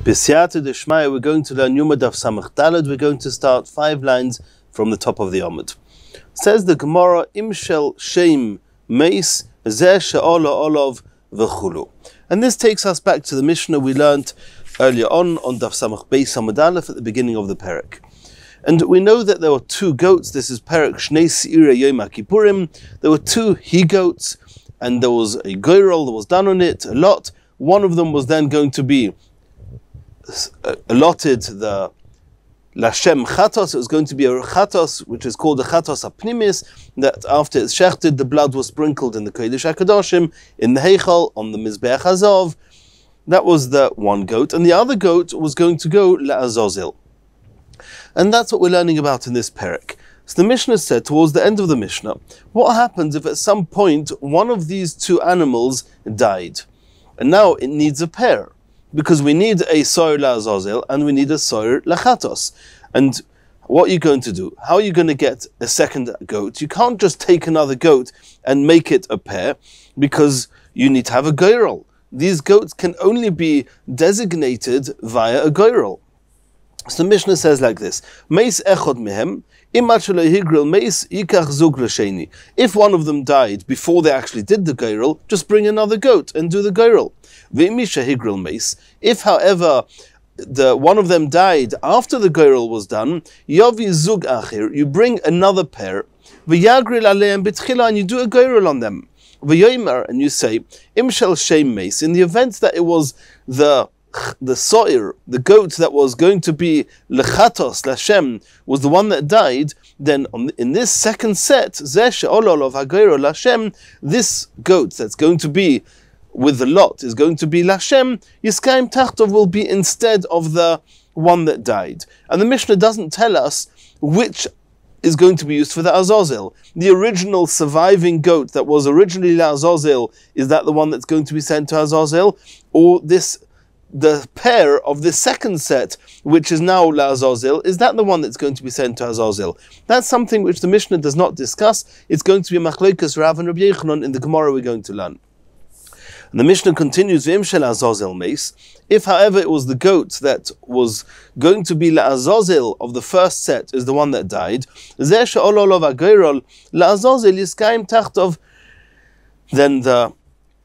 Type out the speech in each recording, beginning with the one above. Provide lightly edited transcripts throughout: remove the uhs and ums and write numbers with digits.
B'siyata d'shmaya, we're going to learn Yoma Daf Samach Daled. We're going to start 5 lines from the top of the Amud. Says the Gemara, Im shel shem meis zeh she'ola olav v'chulu. And this takes us back to the Mishnah we learnt earlier on Daf Samach Beis Yoma Daf at the beginning of the Perek. And we know that there were 2 goats. This is Perek Shnei Seira Yom Kippurim. There were 2 he-goats, and there was a goyrel that was done on it, a lot. One of them was then going to be allotted the Lashem Chatos. It was going to be a Chatos, which is called a Chatos Apnimis, that after it's shechted, the blood was sprinkled in the Kodesh HaKadoshim, in the Heichal, on the Mizbeach Hazov. That was the one goat. And the other goat was going to go La'azozil. And that's what we're learning about in this Perek. So the Mishnah said, towards the end of the Mishnah, what happens if at some point one of these 2 animals died? And now it needs a pair, because we need a soir la'azazel and we need a soir lachatos. And what are you going to do? How are you going to get a second goat? You can't just take another goat and make it a pair, because you need to have a goyrel. These goats can only be designated via a goyrel. So the Mishnah says like this: Meis echod mehem, if one of them died before they actually did the goyrel, just bring another goat and do the goyrel. If, however, one of them died after the goyrel was done, you bring another pair, and you do a goyrel on them. And you say, in the event that it was the soir, the goat that was going to be lechatos, lashem, was the one that died, then in this second set, this goat that's going to be with the lot is going to be lashem, yiskayim tachtov will be instead of the one that died. And the Mishnah doesn't tell us which is going to be used for the Azazel. The original surviving goat that was originally Azazel, is that the one that's going to be sent to Azazel, or the pair of the second set, which is now La'azazel, is that the one that's going to be sent to Azazel? That's something which the Mishnah does not discuss. It's going to be a Machlokes Rav and Rabbi Yochanan in the Gemara we're going to learn. And the Mishnah continues, V'im shel Azazel meis. If, however, it was the goat that was going to be La'azazel of the first set, is the one that died, Zeh she'ol olav ha'goyrol La'azazel yiskayim tachtov,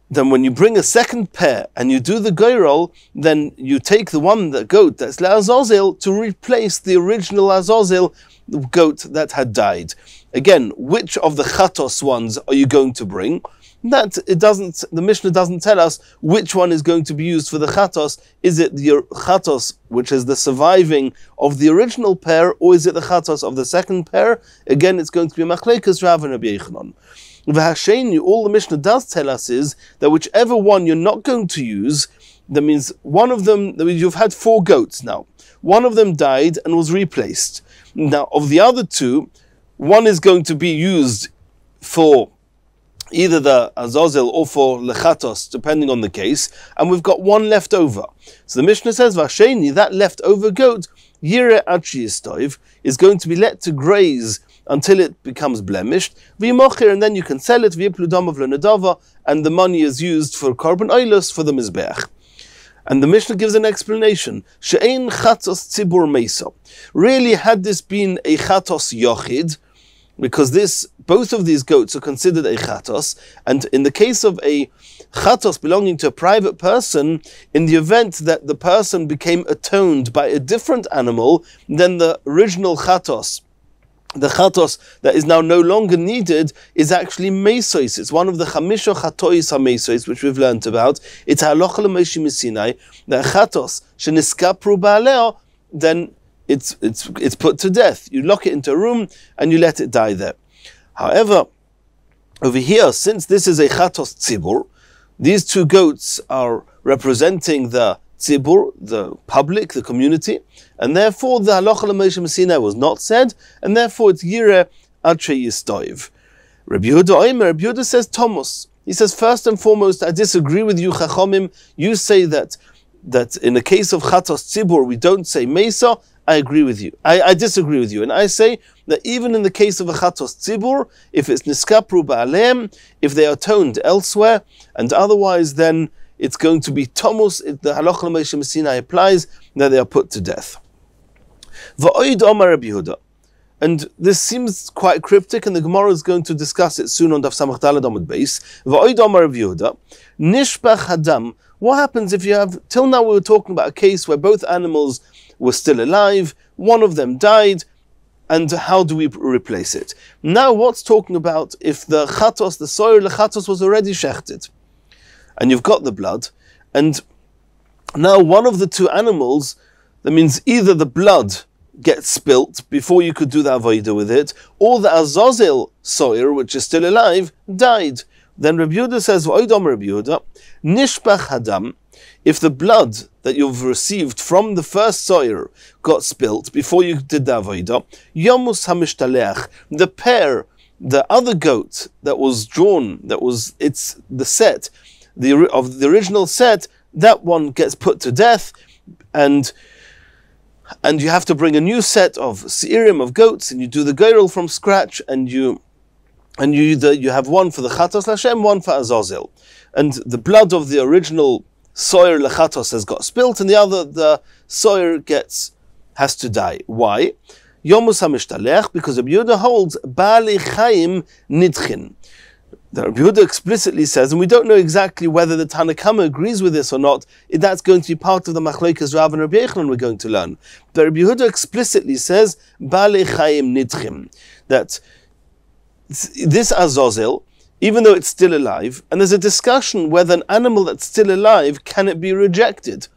then when you bring a second pair and you do the goyrol, then you take the goat that's La'azazel to replace the original Azazel, the goat that had died. Again, which of the Chatos ones are you going to bring? The Mishnah doesn't tell us which one is going to be used for the Chatos. Is it the Chatos, which is the surviving of the original pair, or is it the Chatos of the second pair? Again, it's going to be Machlokes Rav and Rabbi Yochanan. All the Mishnah does tell us is that whichever one you're not going to use, that means one of them, you've had 4 goats now. One of them died and was replaced. Now, of the other 2, one is going to be used for either the Azazel or for Lechatos, depending on the case, and we've got 1 left over. So the Mishnah says, Vasheni, that leftover goat, Yire Achi Yistoiv, is going to be let to graze until it becomes blemished, and then you can sell it, and the money is used for Korban Oilus for the Mizbeach. And the Mishnah gives an explanation. She'ein chatos tzibur meisa. Really, had this been a chatos yochid, because both of these goats are considered a chatos, and in the case of a chatos belonging to a private person, in the event that the person became atoned by a different animal, then the original chatos, the chatos that is now no longer needed, is actually mesois. It's one of the chamisha chatois ha-mesois, which we've learnt about. It's halacha l'Moshe Sinai, that chatos sheniskapru ba'aleo, then it's put to death. You lock it into a room and you let it die there. However, over here, since this is a chatos tzibur, these 2 goats are representing the tzibur, the public, the community, and therefore the halacha l'Moshe Sinai was not said, and therefore it's yireh ad sheyistoiv. Rabbi Yehuda says Thomas. He says, first and foremost, I disagree with you, Chachomim. You say that in the case of chatos tzibur we don't say mesa. I agree with you. I disagree with you, and I say that even in the case of a chatos tzibur, if it's niskapru ba'aleim, if they are atoned elsewhere, and otherwise, then it's going to be Tomus. The Halacha L'Moshe Sinai applies, that they are put to death. V'oid Omar Rabbi Yehuda. And this seems quite cryptic, and the Gemara is going to discuss it soon on Daf Samach Daled Amud Beis. V'oid Omar Rabbi Yehuda. Nishbach Hadam. What happens if you have, till now we were talking about a case where both animals were still alive, one of them died, and how do we replace it? Now what's talking about if the chatos, the soyer lechatos was already shechted, and you've got the blood, and now one of the two animals, that means either the blood gets spilt before you could do the avodah with it, or the azazel soyer, which is still alive, died. Then Rabbi Yehuda says, V'oidom Rabbi Yehuda, Nishbach Hadam, if the blood that you've received from the first soyer got spilt before you did the avodah, Yomus HaMishtalech, the pair, the other goat that was drawn, it's the set, of the original set, that one gets put to death, and you have to bring a new set of seirim, of goats, and you do the geirel from scratch, and you have one for the Chatos Lashem, one for Azazel. And the blood of the original soyer lechatos has got spilt, and the soyer has to die. Why? Yomus HaMishtalech, because Rabbi Yehuda holds Bali Chaim Nidchin. The Rabbi Yehuda explicitly says, and we don't know exactly whether the Tanakama agrees with this or not, that's going to be part of the Machlokes Rav and Rabbi Yochanan we're going to learn. But Rabbi Yehuda explicitly says, Bali Chaim Nidchin, that this Azazel, even though it's still alive, and there's a discussion whether an animal that's still alive, can it be rejected?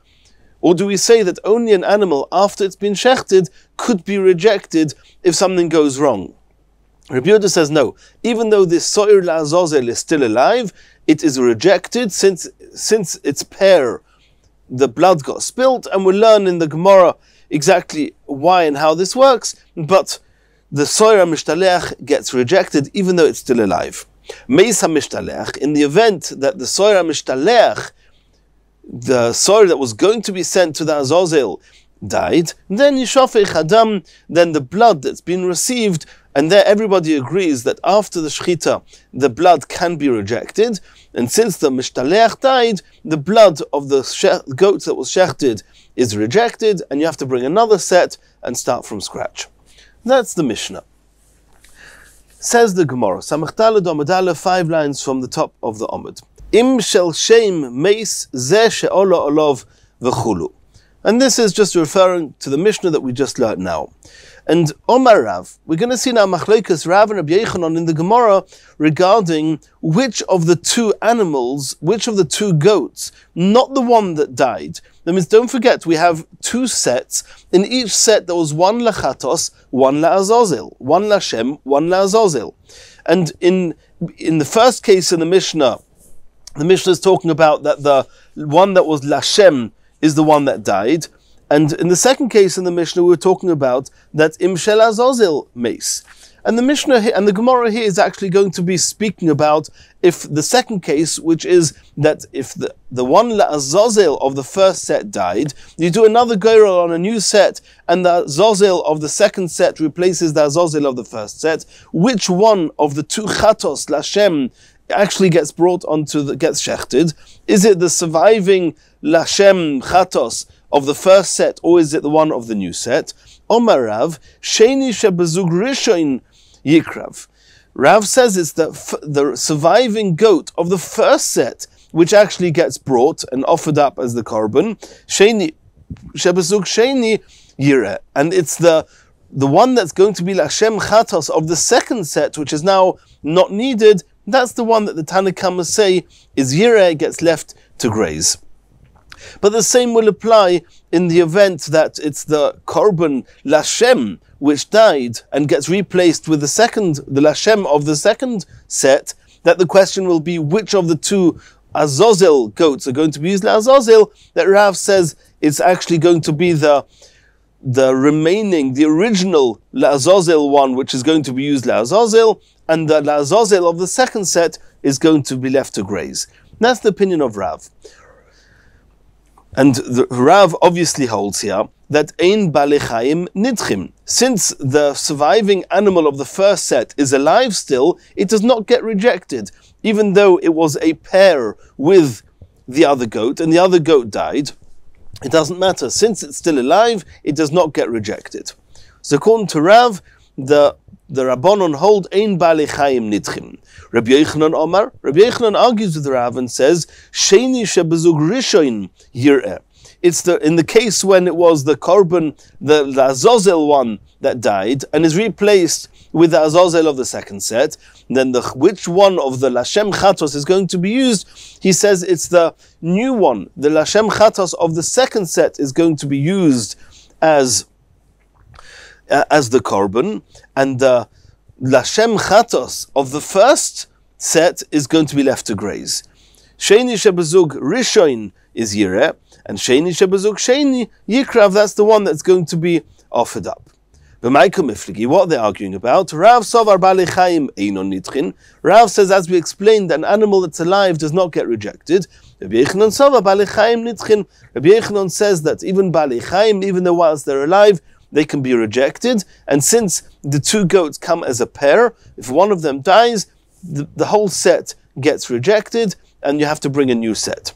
Or do we say that only an animal, after it's been shechted, could be rejected if something goes wrong? Rabbi Yehuda says no. Even though this soyer la'azazel is still alive, it is rejected since its pair, the blood got spilt, and we'll learn in the Gemara exactly why and how this works, but the soyer mishtalech gets rejected even though it's still alive. Meis HaMishtalech, in the event that the soyer mishtalech, the soyer that was going to be sent to the Azazel, died, then Yishafech Hadam, then the blood that's been received, and there everybody agrees that after the shlita, the blood can be rejected, and since the mishtalech died, the blood of the goat that was shechted is rejected, and you have to bring another set and start from scratch. That's the Mishnah. Says the Gemara, Samach Daled Amud Aleph, 5 lines from the top of the Amud. Im shel shem meis zeh she'ola olav v'chulu. And this is just referring to the Mishnah that we just learned now. And Omar Rav, we're going to see now Machlokes Rav and Rabbi Yochanan in the Gemara regarding which of the two animals, which of the two goats, not the one that died. That means, don't forget, we have two sets. In each set there was one lachatos, one la'azazel, one lashem, one la'azazel. And in the first case in the Mishnah is talking about that the one that was lashem is the one that died. And in the second case in the Mishnah, we were talking about that im shel azazel meis. And the Mishnah here, and the Gemara here is actually going to be speaking about if the second case, which is that if the one la'azazel of the first set died, you do another geirel on a new set, and the azazel of the second set replaces the azazel of the first set. Which one of the two chatos lashem actually gets brought gets shechted? Is it the surviving lashem chatos of the first set, or is it the one of the new set? Omar Rav, Sheni shebezug rishon yikrav. Rav says it's the surviving goat of the first set, which actually gets brought and offered up as the korban. Sheni shebezug sheni yireh, and it's the one that's going to be lashem chatos of the second set, which is now not needed. That's the one that the Tanakhama say is yireh, gets left to graze. But the same will apply in the event that it's the korban lashem which died and gets replaced with the lashem of the second set, that the question will be which of the two azazel goats are going to be used la'azazel, that Rav says it's actually going to be the original la'azazel one which is going to be used la'azazel, and the la'azazel of the second set is going to be left to graze. That's the opinion of Rav. And the Rav obviously holds here that ein bali chaim nidchim. Since the surviving animal of the first set is alive still, it does not get rejected, even though it was a pair with the other goat, and the other goat died, it doesn't matter. Since it's still alive, it does not get rejected. So according to Rav, the Rabbanon hold Ein Baalei Chayim Nidchim. Rabbi Yochanan Omar, Rabbi Yochanan argues with Rav and says, Sheini shebezug rishon yireh. It's in the case when it was the korban, the Azazel one that died, and is replaced with the Azazel of the second set. Then which one of the Lashem Chatos is going to be used? He says it's the new one. The Lashem Chatos of the second set is going to be used as the korban, and the Lashem Chatos of the first set is going to be left to graze. Sheini shebezug rishon is yireh, and Sheini shebezug Sheini yikrav, that's the one that's going to be offered up. What are they arguing about? Rav Sovar Baalei Chayim Einon Nidchin. Rav says, as we explained, an animal that's alive does not get rejected. Rabbi Yochanan Sovar Baalei Chayim Nidchin. Rabbi Yochanan says that even Baalei Chayim, even though whilst they're alive, they can be rejected. And since the two goats come as a pair, if one of them dies, the whole set gets rejected, and you have to bring a new set.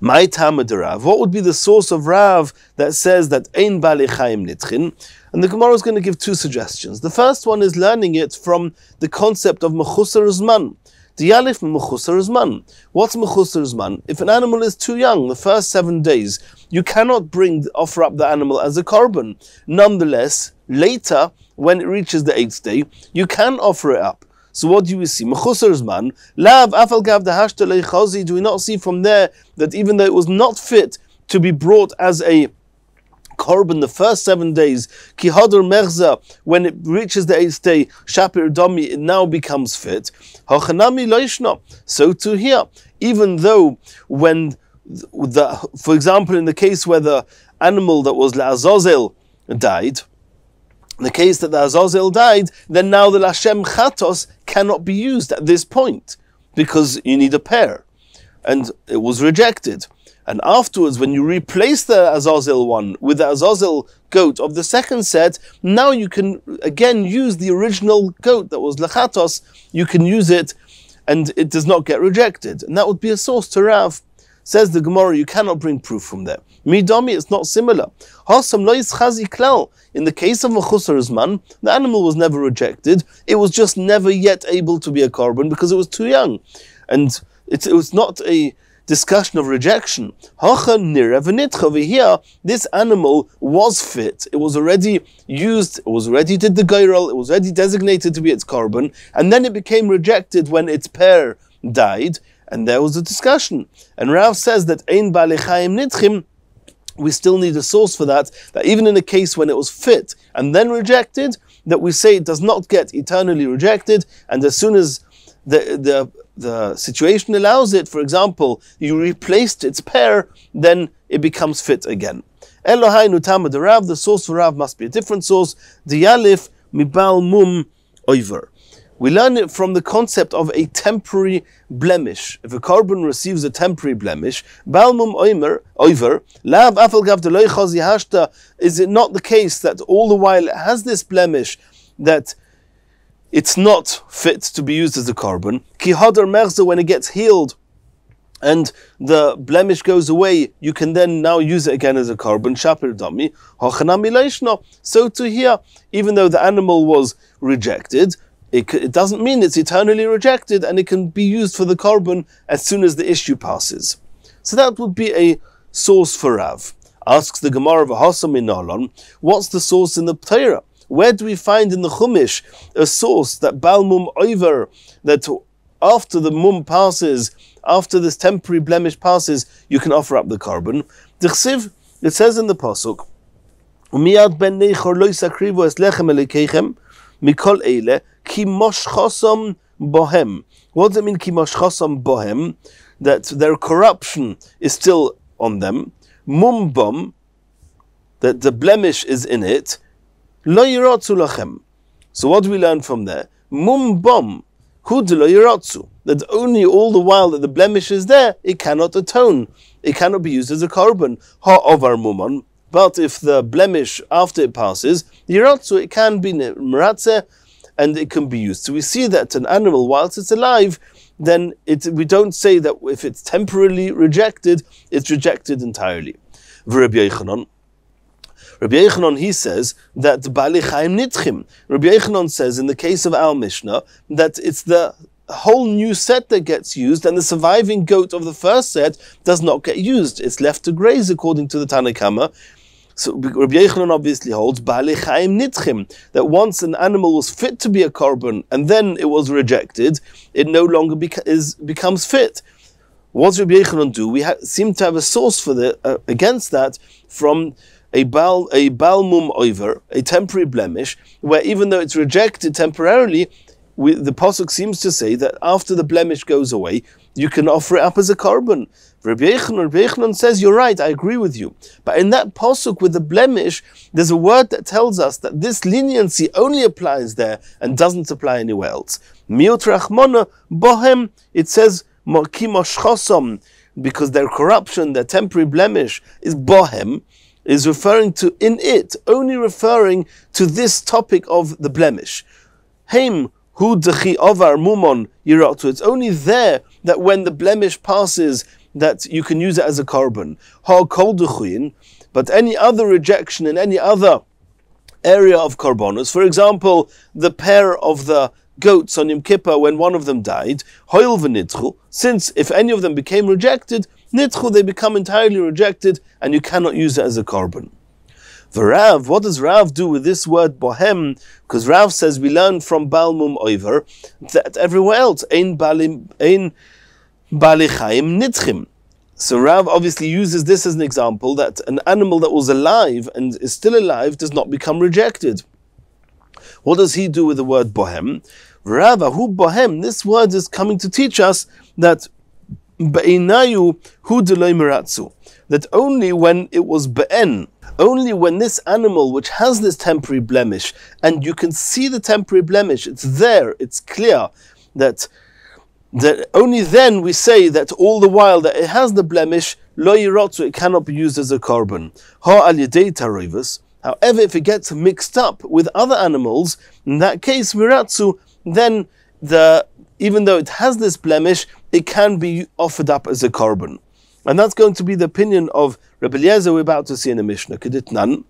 My Tamad Rav, what would be the source of Rav that says that Ein Baalei Chayim Nidchin? And the Gemara is going to give two suggestions. The first one is learning it from the concept of Mechusar Zman. The Yalif Mechusar Zman. What's Mechusar Zman? If an animal is too young, the first 7 days, you cannot offer up the animal as a korban. Nonetheless, later, when it reaches the 8th day, you can offer it up. So what do we see? Mechusar Zman. Lav afal gav dehashta leichazi. Do we not see from there that even though it was not fit to be brought as a korban the first 7 days, ki hadar merza, when it reaches the 8th day, shapir dami, it now becomes fit. Hachanami loishna. So too here, even though when for example, in the case where the animal that was La'azazel died, in the case that the Azazel died, then now the Lashem Chatos cannot be used at this point, because you need a pair, and it was rejected. And afterwards, when you replace the Azazel one with the Azazel goat of the second set, now you can again use the original goat that was Lachatos, you can use it, and it does not get rejected. And that would be a source to Rav. Says the Gemara, you cannot bring proof from there. Midami, it's not similar. In the case of Mechusar Zman, the animal was never rejected. It was just never yet able to be a korban because it was too young. And it was not a discussion of rejection. Over here, this animal was fit. It was already used, it was already did the geiral, it was already designated to be its korban, and then it became rejected when its pair died. And there was a discussion. And Rav says that Ein Baalei Chayim Nidchim, we still need a source for that even in a case when it was fit and then rejected, that we say it does not get eternally rejected, and as soon as the situation allows it, for example, you replaced its pair, then it becomes fit again. Elohainu Tamad Rav, the source for Rav must be a different source. The Yalif Mibal Mum Oiver. We learn it from the concept of a temporary blemish. If a korban receives a temporary blemish, balmum oiver, lav afal gav deloi chazi hashta, is it not the case that all the while it has this blemish, that it's not fit to be used as a korban? Ki hadar merza, when it gets healed and the blemish goes away, you can then now use it again as a korban. Shapir dami, hachanami leishna. So to here, even though the animal was rejected, it doesn't mean it's eternally rejected, and it can be used for the korban as soon as the issue passes. So that would be a source for Rav. Asks the Gemara of Ahasam in Nalon, what's the source in the Torah? Where do we find in the Chumash a source that Bal Mum Oiver, that after the mum passes, after this temporary blemish passes, you can offer up the korban? It says in the pasuk, Umiyad ben neichor lo yisakrivu es lechem elikechem mikol eile ki moshchosam bohem. What does it mean, ki moshchosam bohem? That their corruption is still on them. Mum bom, that the blemish is in it. Lo yirotzu lachem. So what do we learn from there? Mum bom, hud lo yirotzu. That only all the while that the blemish is there, it cannot atone. It cannot be used as a korban. Ha ovar mumon. But if the blemish after it passes, yirotzu, it can be meratzeh, and it can be used. So we see that an animal, whilst it's alive, then we don't say that if it's temporarily rejected, it's rejected entirely. Rabbi Yochanan, he says that Bali Chaim Nitchim. Rabbi Yochanan says in the case of our Mishnah that it's the whole new set that gets used, and the surviving goat of the first set does not get used. It's left to graze according to the Tanna Kama. So Rabbi Yochanan obviously holds Bali Chaim Nitchim, that once an animal was fit to be a korban and then it was rejected, it no longer becomes fit. What does Rabbi Yochanan do? We seem to have a source for against that from a Baal Mum Oiver, a temporary blemish, where even though it's rejected temporarily, the Pasuk seems to say that after the blemish goes away, you can offer it up as a korban. Rabbi Yochanan says, you're right, I agree with you. But in that Pasuk with the blemish, there's a word that tells us that this leniency only applies there and doesn't apply anywhere else. Miot Rachmana Bohem, it says, because their corruption, their temporary blemish is Bohem, is referring to in it, only referring to this topic of the blemish. Heim hu dechi ovar mumon yiratu. It's only there that when the blemish passes that you can use it as a korban. Ha kol dechuin, but any other rejection in any other area of korbanos, for example, the pair of the goats on Yom Kippur when one of them died, hoil v'nitchu, since if any of them became rejected, nitchu, they become entirely rejected, and you cannot use it as a korban. Rav, what does Rav do with this word bohem? Because Rav says we learn from Baal Mum Oiver that everywhere else ein bali chaim nitchim. So Rav obviously uses this as an example that an animal that was alive and is still alive does not become rejected. What does he do with the word bohem? Rav, hu bohem, this word is coming to teach us that be'inayu hu deloi meratzu, that only when it was be'en, only when this animal which has this temporary blemish, and you can see the temporary blemish, it's there, it's clear, that only then we say that all the while that it has the blemish, lo yirotzu, it cannot be used as a korban. Ha al yedei tarivus. However, if it gets mixed up with other animals, in that case, miratzu, then even though it has this blemish, it can be offered up as a korban. And that's going to be the opinion of Rabbi Eliezer we're about to see in the Mishnah. Keditnan,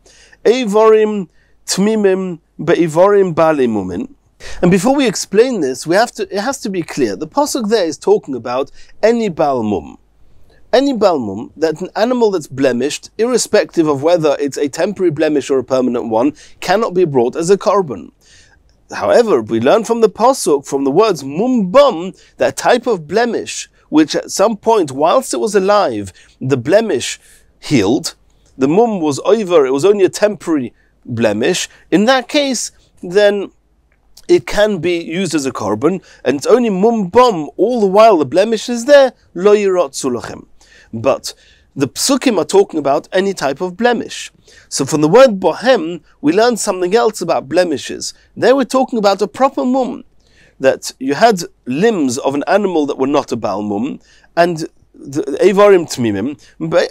Eivorim tmimim be'ivorim bali mumin. And before we explain this, it has to be clear. The pasuk there is talking about any Baal Mum. Any Baal Mum, that an animal that's blemished, irrespective of whether it's a temporary blemish or a permanent one, cannot be brought as a korban. However, we learn from the pasuk, from the words mum bum, that type of blemish, which at some point, whilst it was alive, the blemish healed, the mum was over, it was only a temporary blemish. In that case, then it can be used as a korban, and it's only mum bum, all the while the blemish is there, lo yirotzu lachem. But the psukim are talking about any type of blemish. So from the word bohem, we learn something else about blemishes. There we're talking about a proper mum, that you had limbs of an animal that were not a Baal Mum, and Eivorim Tmimim,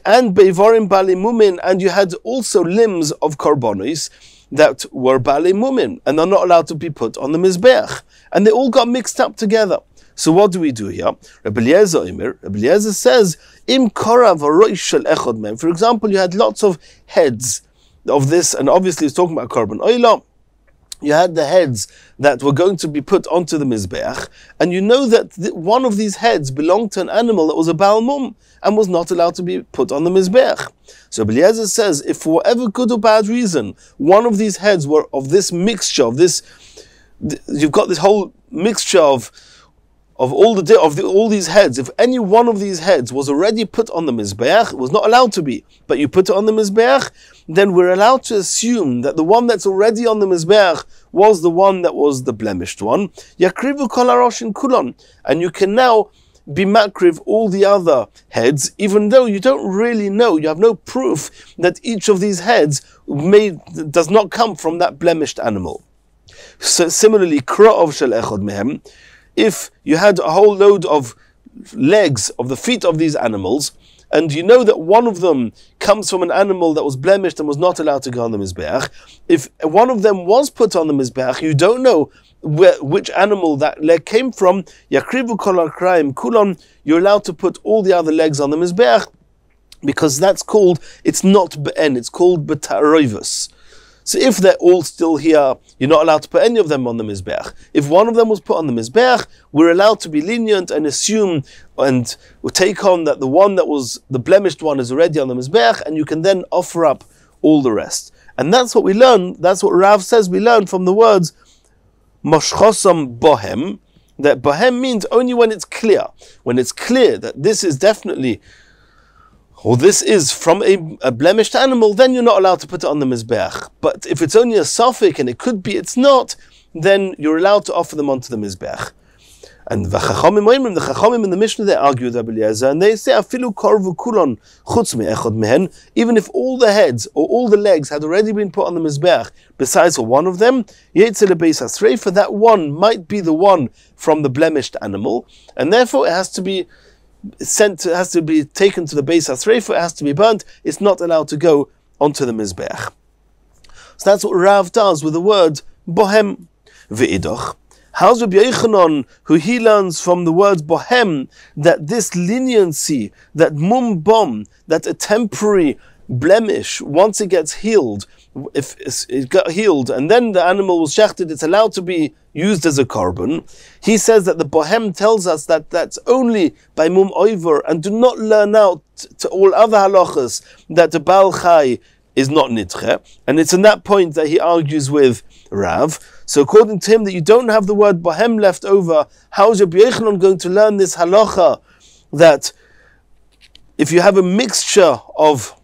and Beivorim Bali Mumin, and you had also limbs of Korbanos that were Bali Mumin, and are not allowed to be put on the Mizbeach. And they all got mixed up together. So what do we do here? Rabbi Eliezer says, Im Korav Haroish Shel Echad Mem. For example, you had lots of heads of this, and obviously it's talking about Korban Oila. You had the heads that were going to be put onto the Mizbeach, and you know that one of these heads belonged to an animal that was a Baal Mum and was not allowed to be put on the Mizbeach. So Eliezer says, if for whatever good or bad reason, one of these heads were of this mixture, you've got this whole mixture of all these heads, if any one of these heads was already put on the Mizbeach, it was not allowed to be, but you put it on the Mizbeach, then we're allowed to assume that the one that's already on the Mizbeach was the one that was the blemished one. Yakrivu kol haroshin kulon, and you can now be makriv all the other heads, even though you don't really know, you have no proof that each of these heads does not come from that blemished animal. So similarly, kra'ov shel echad mehem, if you had a whole load of legs of the feet of these animals, and you know that one of them comes from an animal that was blemished and was not allowed to go on the Mizbeach, if one of them was put on the Mizbeach, you don't know which animal that leg came from, yakrivu kol akrayim kulon, you're allowed to put all the other legs on the Mizbeach, because it's not be'en, it's called b'ta'roivus. So if they're all still here, you're not allowed to put any of them on the Mizbeach. If one of them was put on the Mizbeach, we're allowed to be lenient and assume and we'll take on that the one that was the blemished one is already on the Mizbeach, and you can then offer up all the rest. And that's what we learn, that's what Rav says we learn from the words Moshchosam Bohem, that Bohem means only when it's clear. When it's clear that this is definitely, or this is from a blemished animal, then you're not allowed to put it on the Mizbeach. But if it's only a suffix, and it could be it's not, then you're allowed to offer them onto the Mizbeach. And the Chachamim in the Mishnah, they argue with Rabbi Eliezer, and they say, Afilu korvu kulon chutz me'echad mehen, even if all the heads or all the legs had already been put on the Mizbeach, besides for one of them, Yetzel beis hasreifa, that one might be the one from the blemished animal, and therefore it has to be taken to the Beis HaSreifa, it has to be burnt, it's not allowed to go onto the Mizbeach. So that's what Rav does with the word Bohem. Ve'idoch. How's Rabbi Yochanan, who he learns from the word Bohem, that this leniency, that mum bom, that a temporary blemish, once it gets healed, if it got healed and then the animal was shechted, it's allowed to be used as a korban. He says that the Bohem tells us that that's only by mum oiver, and do not learn out to all other halachas that the Baal Chai is not nidche. And it's in that point that he argues with Rav. So according to him, that you don't have the word Bohem left over, how is Rabbi Yochanan going to learn this halacha that if you have a mixture of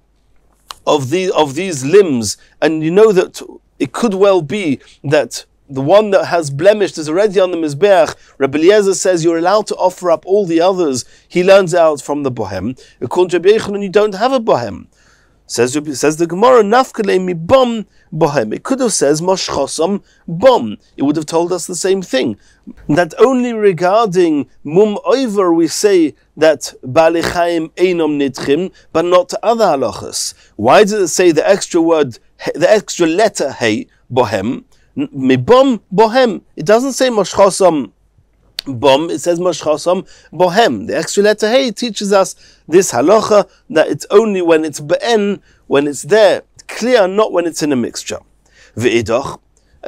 these limbs, and you know that it could well be that the one that has blemished is already on the Mizbeach, Rabbi Eliezer says you're allowed to offer up all the others. He learns out from the Bohem. According to Rabbi Yochanan, you don't have a Bohem. Says the Gemara, Nafkale mi bom Bohem. It could have says Moshchosam bom. It would have told us the same thing. That only regarding mum oiver we say that Baalei Chaim einom nitchim, but not to other halachas. Why did it say the extra letter hey Bohem? Mi bom Bohem. It doesn't say Moshchosam bom, it says Moshchosam Bohem. The extra letter hey teaches us this halacha that it's only when it's be'en, when it's there, clear, not when it's in a mixture. Ve'idoch,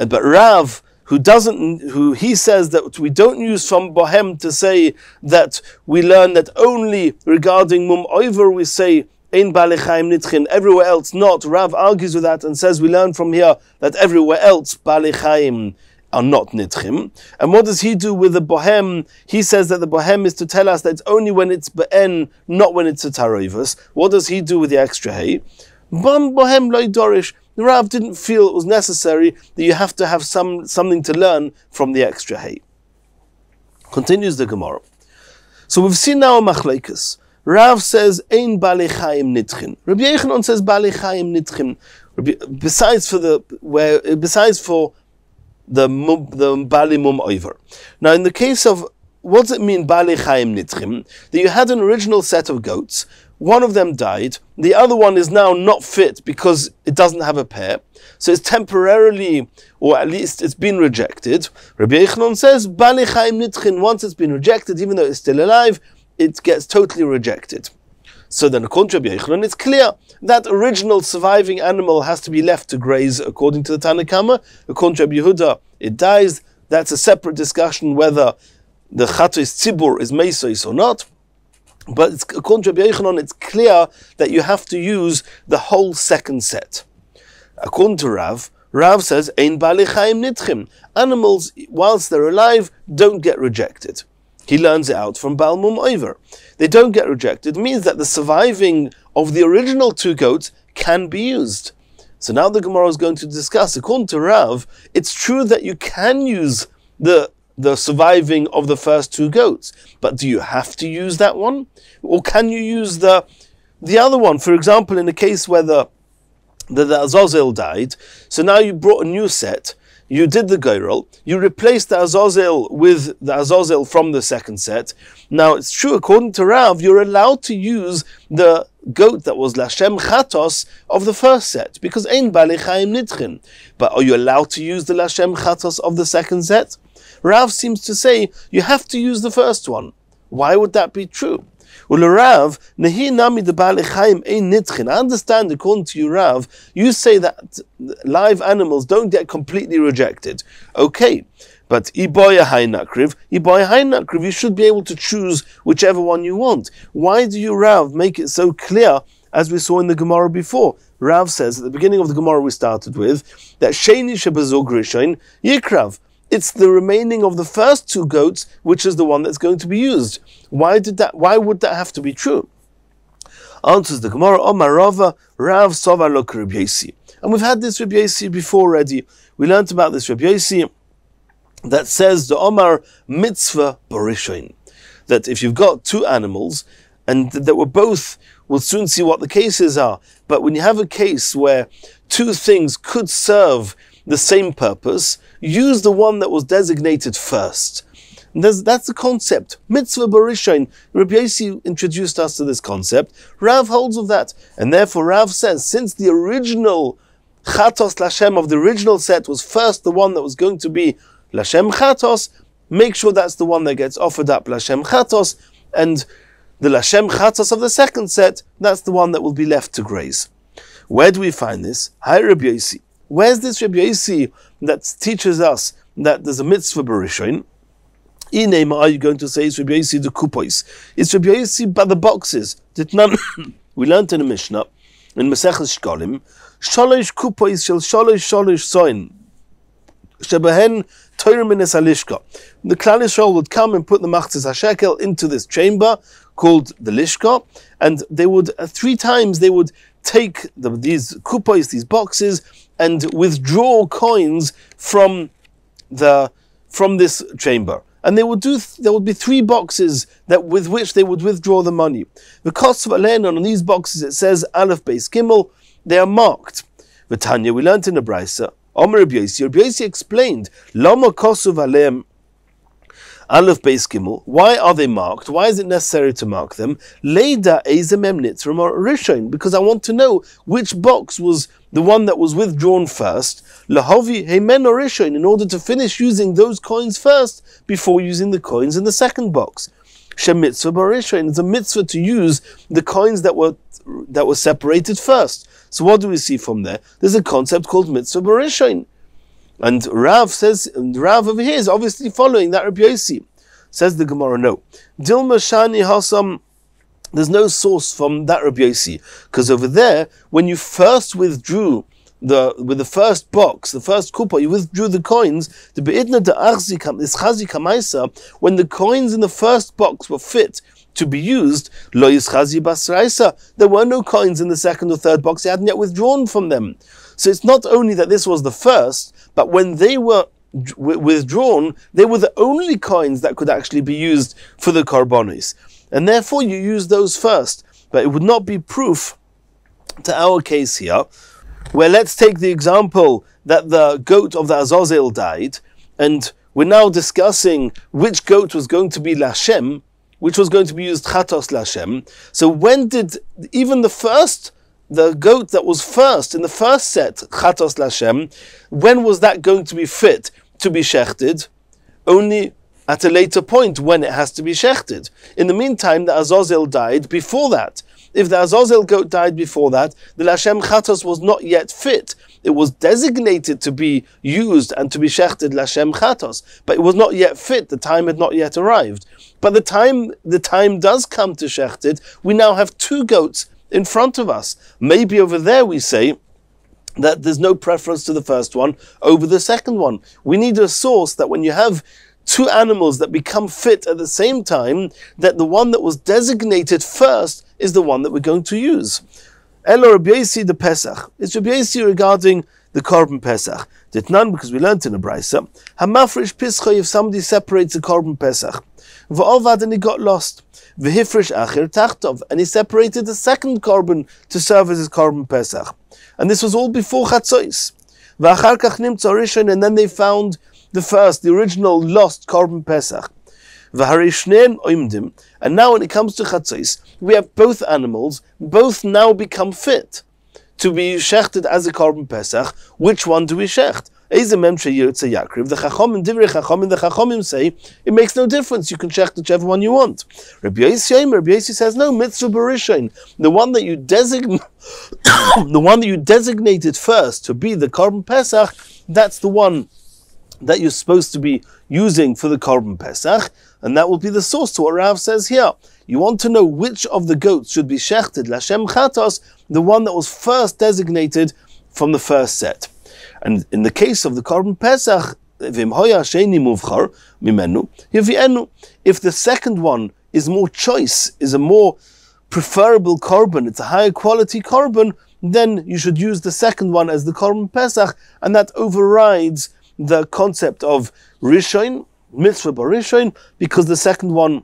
but Rav, who he says that we don't use from Bohem to say that we learn that only regarding mum oiver we say ein Baalei Chaim nitchin, everywhere else not. Rav argues with that and says we learn from here that everywhere else Baalei Chaim are not nitchim. And what does he do with the Bohem? He says that the Bohem is to tell us that it's only when it's be'en, not when it's a taroivus. What does he do with the extra hay? Bam Bohem loy dorish. The Rav didn't feel it was necessary that you have to have something to learn from the extra hay. Continues the Gemara. So we've seen now a machlekes. Rav says ein Baalei Chaim nitchin. Rabbi Yochanan says Baalei Chaim nitchin. Besides for the Baalei mum oiver. Now, in the case of, what does it mean Baalei Chaim nitchim? That you had an original set of goats, one of them died, the other one is now not fit because it doesn't have a pair, so it's temporarily, or at least it's been rejected. Rabbi Yochanan says Baalei Chaim nitchin, once it's been rejected, even though it's still alive, it gets totally rejected. So then, according to Rabbi Yochanan, it's clear that original surviving animal has to be left to graze according to the Tanna Kama. According to Rabbi Yehuda, it dies. That's a separate discussion whether the Chatos Tzibur is Mesos or not. But according to Rabbi Yochanan, it's clear that you have to use the whole second set. According to Rav says, Ein Baalei Chaim nitchim. Animals, whilst they're alive, don't get rejected. He learns it out from Baal Mum Oiver. They don't get rejected. It means that the surviving of the original two goats can be used. So now the Gemara is going to discuss, according to Rav, it's true that you can use the surviving of the first two goats, but do you have to use that one? Or can you use the other one? For example, in a case where the Azazel died, so now you brought a new set, you did the Geirol, you replaced the Azazel with the Azazel from the second set. Now it's true, according to Rav, you're allowed to use the goat that was Lashem Chatos of the first set, because Ein Bali Chaim Nitchin. But are you allowed to use the Lashem Chatos of the second set? Rav seems to say you have to use the first one. Why would that be true? Rav, I understand, according to you, Rav, you say that live animals don't get completely rejected. Okay, but Iboya Hainakriv, you should be able to choose whichever one you want. Why do you, Rav, make it so clear, as we saw in the Gemara before? Rav says at the beginning of the Gemara we started with, that Sheni Shebazog Rishon Yikrav. It's the remaining of the first two goats, which is the one that's going to be used. Why would that have to be true? Answers the Gemara, Omar Rava, Rav Sova Lok Rabbi Yosi. And we've had this Rabbi Yosi before already. We learned about this Rabbi Yosi that says the Omar Mitzvah Borishoin. That if you've got two animals, and that were both, we'll soon see what the cases are, but when you have a case where two things could serve the same purpose, use the one that was designated first. And that's the concept. Mitzvah Barishain. Rabbi Yosi introduced us to this concept. Rav holds of that. And therefore Rav says, since the original Chatos Lashem of the original set was first the one that was going to be Lashem Chatos, make sure that's the one that gets offered up Lashem Chatos, and the Lashem Chatos of the second set, that's the one that will be left to graze. Where do we find this? Hi Rabbi Yosi. Where's this Rabbi Yosi that teaches us that there's a mitzvah b'rishon? Inema, are you going to say it's Rabbi Yosi the kupois? It's Rabbi Yosi by the boxes. We learned in the Mishnah, in Masechet Shkolim, shalosh kupois shel shalosh soin, shebehen toirim minas halishka. The Klal Yisrael would come and put the machzis hashekel into this chamber called the lishka, and they would, 3 times they would take these kupois, these boxes, and withdraw coins from this chamber. And there would be 3 boxes with which they would withdraw the money. The cost of Alen, on these boxes it says Aleph Beis Gimel, they are marked. V'tanya, we learned in the Brisa, Omer Rabbi Yosi explained, Lama Kosuv Alem Aleph Beis Gimel. Why are they marked? Why is it necessary to mark them? Leida Eizemem Nitzrim or Rishon, because I want to know which box was the one that was withdrawn first. Lahovi Heimen or Rishon, in order to finish using those coins first before using the coins in the second box. Shem Mitzvah Barishon, it's a mitzvah to use the coins that were separated first. So what do we see from there? There's a concept called Mitzvah Barishon. And Rav says, and Rav over here is obviously following that Rabbi Yosi. Says the Gemara, no. Dilma Shani Hasam, there's no source from that Rabbi Yosi. Because over there, when you first withdrew with the first box, the first kupa, you withdrew the coins, the Be'idna de Achzikam, this Chazi Kamaisa, when the coins in the first box were fit to be used, Lo Yischazi Basraisa, there were no coins in the second or third box, they hadn't yet withdrawn from them. So it's not only that this was the first, but when they were withdrawn, they were the only coins that could actually be used for the karbonis. And therefore you use those first. But it would not be proof to our case here, where let's take the example that the goat of the Azazel died, and we're now discussing which goat was going to be Lashem, which was going to be used Chatos Lashem. So when did even the goat that was first in the first set, Chatos Lashem, when was that going to be fit to be shechted? Only at a later point when it has to be shechted. In the meantime, the Azazel died before that. If the Azazel goat died before that, the Lashem Chatos was not yet fit. It was designated to be used and to be shechted Lashem Chatos, but it was not yet fit. The time had not yet arrived. But the time does come to shechted. We now have 2 goats in front of us. Maybe over there we say that there's no preference to the first one over the second one. We need a source that when you have 2 animals that become fit at the same time, that the one that was designated first is the one that we're going to use. Elo Rabbi Yosi the Pesach. It's Rabbi Yosi regarding the Korban Pesach. Did none, because we learned in the Brisa, Hamafresh Pischa, if somebody separates the Korban Pesach, V'ovad, and he got lost. V'hifresh Acher Tachtov, and he separated the second Korban to serve as his Korban Pesach. And this was all before Chatzos. V'achar kach nimtza rishon, and then they found the original lost Korban Pesach. V'harei shneim oimdim, and now when it comes to chatzos, we have both animals, both now become fit to be shechted as a Korban Pesach. Which one do we shecht? The Chachamim say it makes no difference. You can shecht whichever one you want. Rabbi Yossi says no. Mitzvah b'rishon, the one that you designated first to be the Korban Pesach, that's the one that you're supposed to be using for the Korban Pesach, and that will be the source to what Rav says here. You want to know which of the goats should be shechted l'Hashem chatos, the one that was first designated from the first set. And in the case of the Korban Pesach, if the second one is more choice, is a more preferable Korban, it's a higher quality Korban, then you should use the second one as the Korban Pesach, and that overrides the concept of Rishon, Mitzvah B'Rishon, because the second one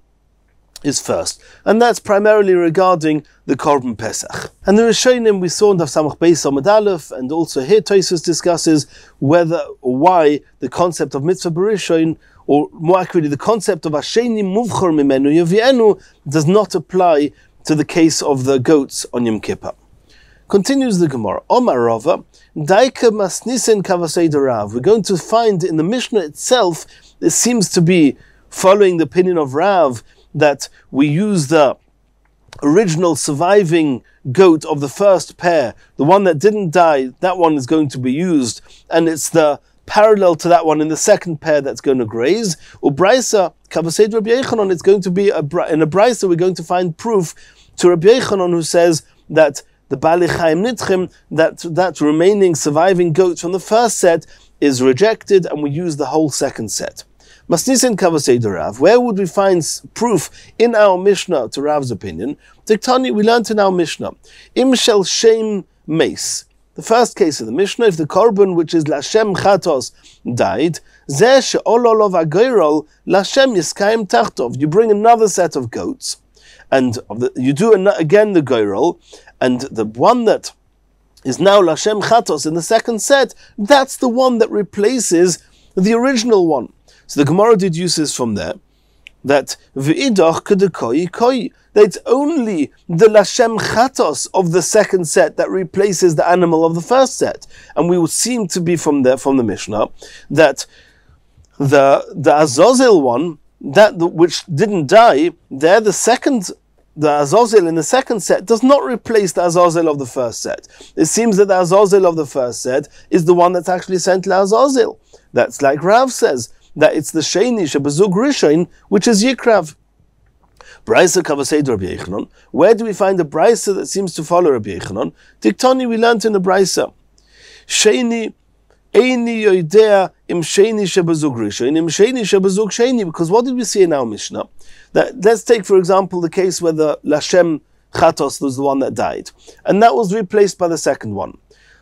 is first. And that's primarily regarding the Korban Pesach. And the Rishonim we saw in Daf Samach Beis Amud Aleph, and also here Tosfos discusses whether or why the concept of Mitzvah B'Rishon, or more accurately the concept of Hasheni Muvchor Mimenu Yavienu, does not apply to the case of the goats on Yom Kippur. Continues the Gemara. Omar Rava, Daika Masnisen Kavasei Rav. We're going to find in the Mishnah itself, it seems to be following the opinion of Rav, that we use the original surviving goat of the first pair, the one that didn't die, that one is going to be used, and it's the parallel to that one in the second pair that's going to graze. Ubraisa, Kavasei Rabbi Yechanan, it's going to be in a Braisa, we're going to find proof to Rabbi Yechanan, who says that the Bali Chaim Nitchim, that remaining surviving goat from the first set is rejected, and we use the whole second set. Masnisen Kavasei Rav. Where would we find proof in our Mishnah to Rav's opinion? Tiktani, we learned in our Mishnah. Im shel shem meis. The first case of the Mishnah, if the korban which is Lashem Chatos died, Zeh she'ololov agoyrol Lashem yiskayim tachtov. You bring another set of goats, and you do again the goyrol, and the one that is now Lashem Chatos in the second set, that's the one that replaces the original one. So the Gemara deduces from there that v'idach kedekoi koi, that it's only the Lashem Chatos of the second set that replaces the animal of the first set. And we would seem to be from the Mishnah that the Azazel one, which didn't die, there the Azazel in the second set does not replace the Azazel of the first set. It seems that the Azazel of the first set is the one that's actually sent to Azazel. That's like Rav says, that it's the Sheni Shebazug Rishon, which is Yikrav. Braisa Kavasei Rabbi Yechanan. Where do we find the Braisa that seems to follow Rabbi Yechanan? Tiktani, we learned in the Braisa. Sheni Eini Yoidea Im Sheni Shebazug Rishon Im Sheni Shebazug Sheni. Because what did we see in our Mishnah? That let's take for example the case where the Lashem Chatos was the one that died, and that was replaced by the second one.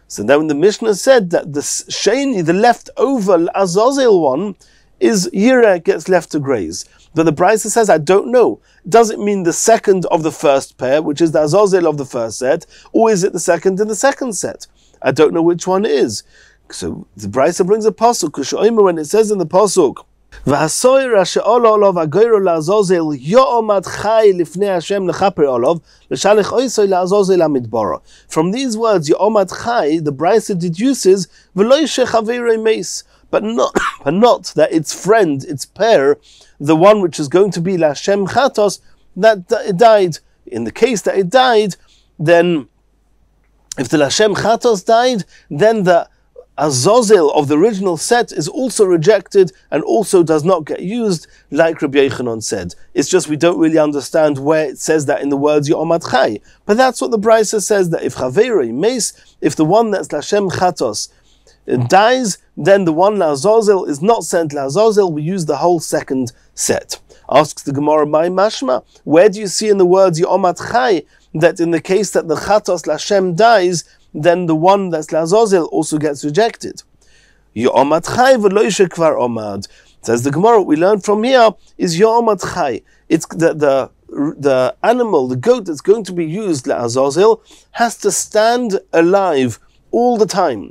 So then when the Mishnah said that the Sheni, the leftover Azazel one, is Yireh, gets left to graze. But the Braisa says, I don't know. Does it mean the second of the first pair, which is the Azazel of the first set, or is it the second in the second set? I don't know which one it is. So the Braisa brings a pasuk, when it says in the pasuk, from these words, Yo'omad Chai, the Braisa deduces, but not that its friend, its pair, the one which is going to be Lashem Chatos, that it died. In the case that it died, then if the Lashem Chatos died, then the Azazel of the original set is also rejected and also does not get used, like Rabbi Yechanan said. It's just we don't really understand where it says that in the words Yo'omad Chai. But that's what the Braisa says, that if Chaveirei Meis, if the one that's Lashem Chatos dies, then the one La'azazel is not sent La'azazel. We use the whole second set. Asks the Gemara, by Mashma, where do you see in the words Yo'omad Chai that in the case that the Chatos Lashem dies, then the one that's La'azazel also gets rejected? Yo'omad Chai v'lo kvar omad. Says the Gemara, what we learn from here is Yo'omad Chai. It's the animal, the goat that's going to be used La'azazel, has to stand alive all the time.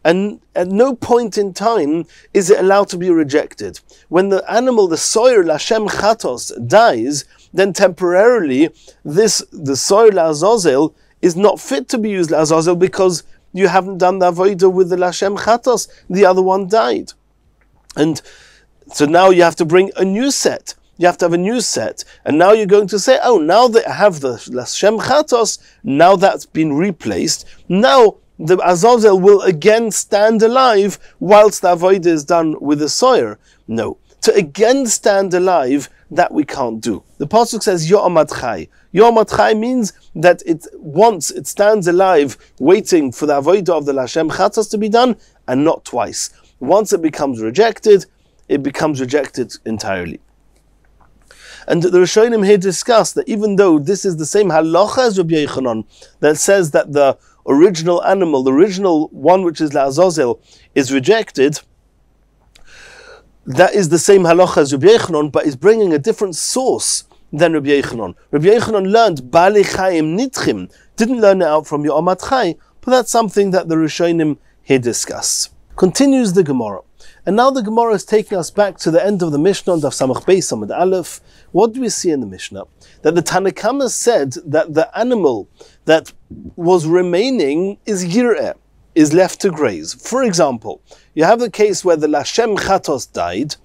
And at no point in time is it allowed to be rejected. When the animal, the soyer Lashem Chatos, dies, then temporarily the soyer La'azazel is not fit to be used La'azazel because you haven't done the avodah with the Lashem Chatos. The other one died. And so now you have to bring a new set. You have to have a new set. And now you're going to say, oh, now that I have the Lashem Chatos, now that's been replaced. Now the Azazel will again stand alive whilst the avodah is done with the soyer. No. To again stand alive, that we can't do. The pasuk says Yo'amad Chai. Yo'amad Chai means that once it stands alive, waiting for the avodah of the Lashem Chatos to be done, and not twice. Once it becomes rejected entirely. And the Rishonim here discuss that even though this is the same halacha as Rabbi Yochanan, that says that the original animal, the original one which is La'azazel, is rejected, that is the same halacha as Rabbi Yochanan, but is bringing a different source than Rabbi Yochanan. Rabbi Yochanan learned Bali Chaim Nitchim, didn't learn it out from Yo'amad Chai, but that's something that the Rishonim here discuss. Continues the Gemara. And now the Gemara is taking us back to the end of the Mishnah, Daf Samach Beis Amud Aleph. What do we see in the Mishnah? That the Tanakama said that the animal that was remaining is Yir'eh, is left to graze. For example, you have the case where the Lashem Chatos died,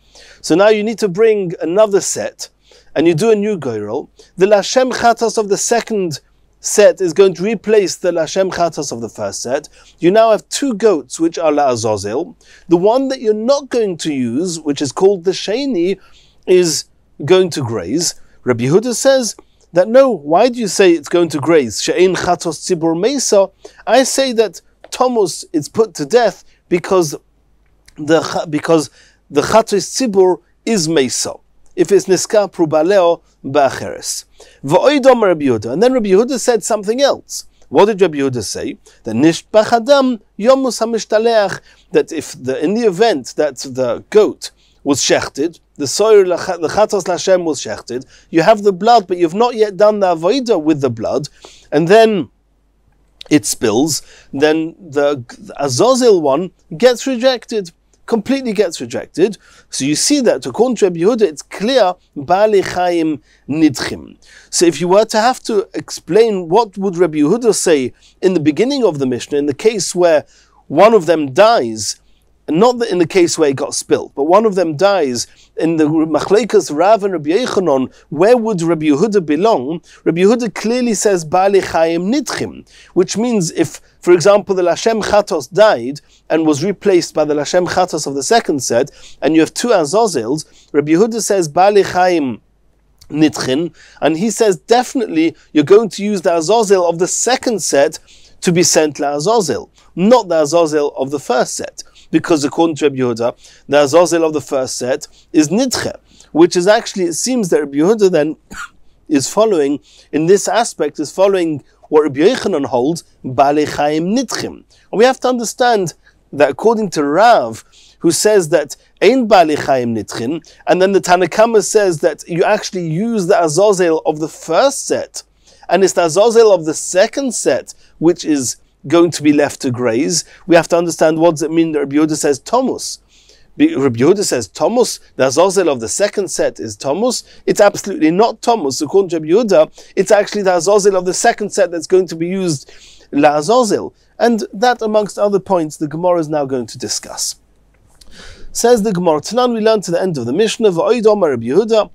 so now you need to bring another set, and you do a new goyrel. The Lashem Chatos of the second set is going to replace the Lashem Chatos of the first set. You now have two goats which are La'azazel. The one that you're not going to use, which is called the Sheni, is going to graze. Rabbi Yehuda says that no, why do you say it's going to graze? She'ein Chatos Tzibur Mesa. I say that Thomas is put to death because the Chatos Tzibur is Mesa. If it's Niska Prubaleo Ba'acheres. V'oidom Rabbi Yehuda. And then Rabbi Yehuda said something else. What did Rabbi Yehuda say? That Nishbach Adam Yomus HaMishtaleach, that in the event that the goat was shechted, the Chatos Lashem was shechted, you have the blood, but you've not yet done the avodah with the blood, and then it spills, then the Azazel one gets rejected. Completely gets rejected. So you see that according to Rabbi Yehuda, it's clear Bali Chaim Nidchim. So if you were to have to explain what would Rabbi Yehuda say in the beginning of the Mishnah, in the case where one of them dies, not that in the case where it got spilt, but one of them dies in the Machleikas Rav and Rabbi Yochanan, where would Rabbi Yehuda belong? Rabbi Yehuda clearly says Bali Chaim Nidchim, which means if, for example, the Lashem Chatos died and was replaced by the Lashem Chatos of the second set, and you have two Azazels, Rabbi Yehuda says Bali Chaim Nidchin, and he says definitely you're going to use the Azazel of the second set to be sent La'azazel, not the Azazel of the first set. Because according to Rabbi Yehuda, the Azazel of the first set is Nidche, which is actually, it seems that Rabbi Yehuda then is following, in this aspect, is following what Rabbi Yochanan holds, Bali Chaim Nidchim. And we have to understand that according to Rav, who says that Ein Bali Chaim Nidchim, and then the Tanakama says that you actually use the Azazel of the first set, and it's the Azazel of the second set, which is going to be left to graze. We have to understand what does it mean that Rabbi Yehuda says Thomas. Rabbi Yehuda says Thomas, the Azazel of the second set is Thomas. It's absolutely not Thomas. According to Rabbi Yehuda, it's actually the Azazel of the second set that's going to be used La'azazel. And that, amongst other points, the Gemara is now going to discuss. Says the Gemara, Tanan, we learn to the end of the Mishnah, V'oidom Rabbi Yehuda,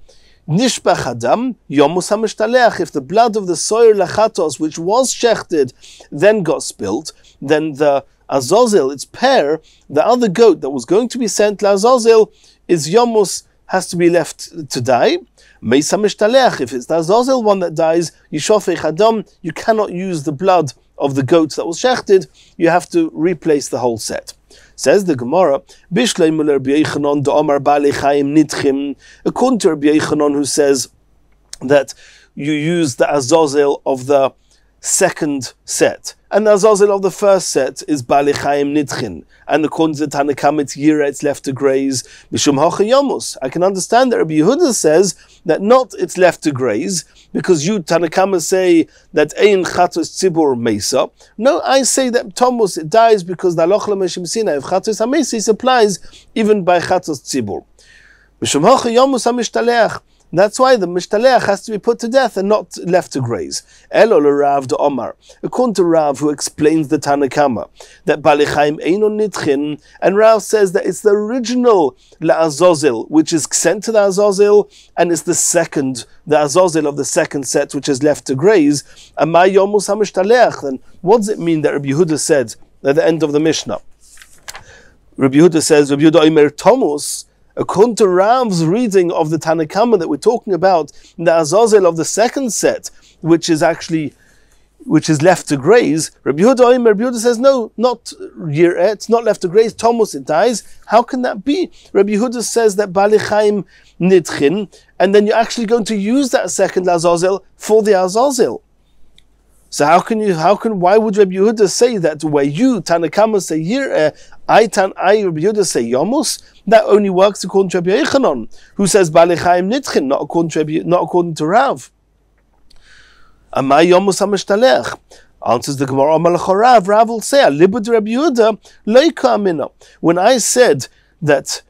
Nishbach Adam, Yomus HaMishtaleach, if the blood of the soyer Lachatos, which was shechted, then got spilt, then the Azazel, its pair, the other goat that was going to be sent to Azazel, is Yomus, has to be left to die. Meis HaMishtaleach, if it's the Azazel one that dies, Yishofech Adam, you cannot use the blood of the goat that was shechted, you have to replace the whole set. Says the Gemara, according to Rabbi Yochanan, who says that you use the Azazel of the second set. And the Azazel of the first set is Bali Chaim Nidchin. And according to the Tanna Kama, it's Yira, it's left to graze. Mishum Hocha Yomus. I can understand that Rabbi Yehuda says that not it's left to graze, because you, Tanna Kama, say that Ein Chatos Tzibur Mesa. No, I say that Thomas, it dies because the Aloch Lameshim Sina, if Chatos HaMesa applies even by Chatos Tzibur. Mishum Hocha Yomus HaMishtaleach. That's why the Mishtaleach has to be put to death and not left to graze. Elo Rav de Omar. According to Rav, who explains the Tanna Kama, that Bali Chaim Einon Nitchin, and Rav says that it's the original La'azozel, which is sent to the Azazel, and it's the Azazel of the second set, which is left to graze. And Ma Yomus HaMishtaleach. Then what does it mean that Rabbi Yehuda said at the end of the Mishnah? Rabbi Yehuda says, Rabbi Yehuda Omer Thomus. According to Rav's reading of the Tanna Kama that we're talking about, the Azazel of the second set, which is left to graze, Rabbi Yehuda says, no, not Yir'eh, it's not left to graze, Thomas, it dies. How can that be? Rabbi Yehuda says that Bali Chaim Nidchin, and then you're actually going to use that second Azazel for the Azazel. So why would Rabbi Yehuda say that where you, Tanna Kama, say Yir'eh, I Rabbi Yehuda say Yomus? That only works according to Rabbi Yochanan, who says Bali Chaim Nitchin, not according to Rav. Amay Yomus HaMishtalech. Answers the Gemara, Rav will say, Libud Rabbi Yehuda, Leika Amina. When I said that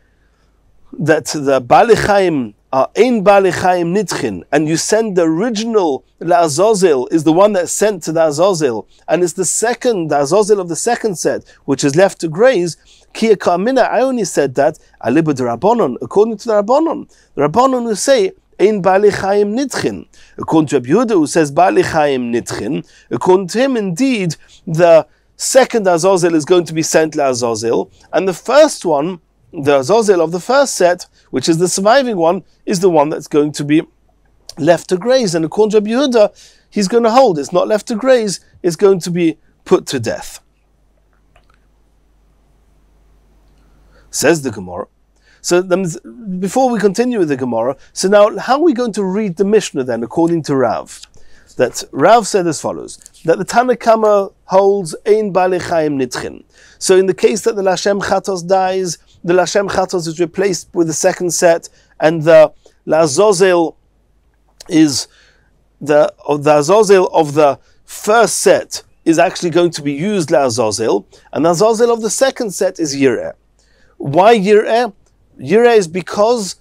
the Bali Chaim are Ein Bali Chaim Nitchin, and you send the original La'azazel is the one that's sent to the Azazel, and it's the Azazel of the second set, which is left to graze. Kia Kamina, I only said that Aliba de Rabbanon, according to the Rabbanon who say Ein Bali Chaim Nitchin. According to Rabbi Yehuda, who says Bali Chaim Nitchin, according to him, indeed, the second Azazel is going to be sent to Azazel, and the first one, the Azazel of the first set, which is the surviving one, is the one that's going to be left to graze. And according to Rabbi Yehuda, he's going to hold. It's not left to graze, it's going to be put to death. Says the Gemara. So before we continue with the Gemara, so now how are we going to read the Mishnah then, according to Rav? That Rav said as follows, that the Tanna Kama holds Ein Bali Chaim Nitchin. So in the case that the Lashem Chatos dies, the Lashem Chatos is replaced with the second set, and the Azazel is the Azazel of the first set is actually going to be used La'azazel, and the Azazel of the second set is Yir'eh. Why Yir'eh? Yir'eh is because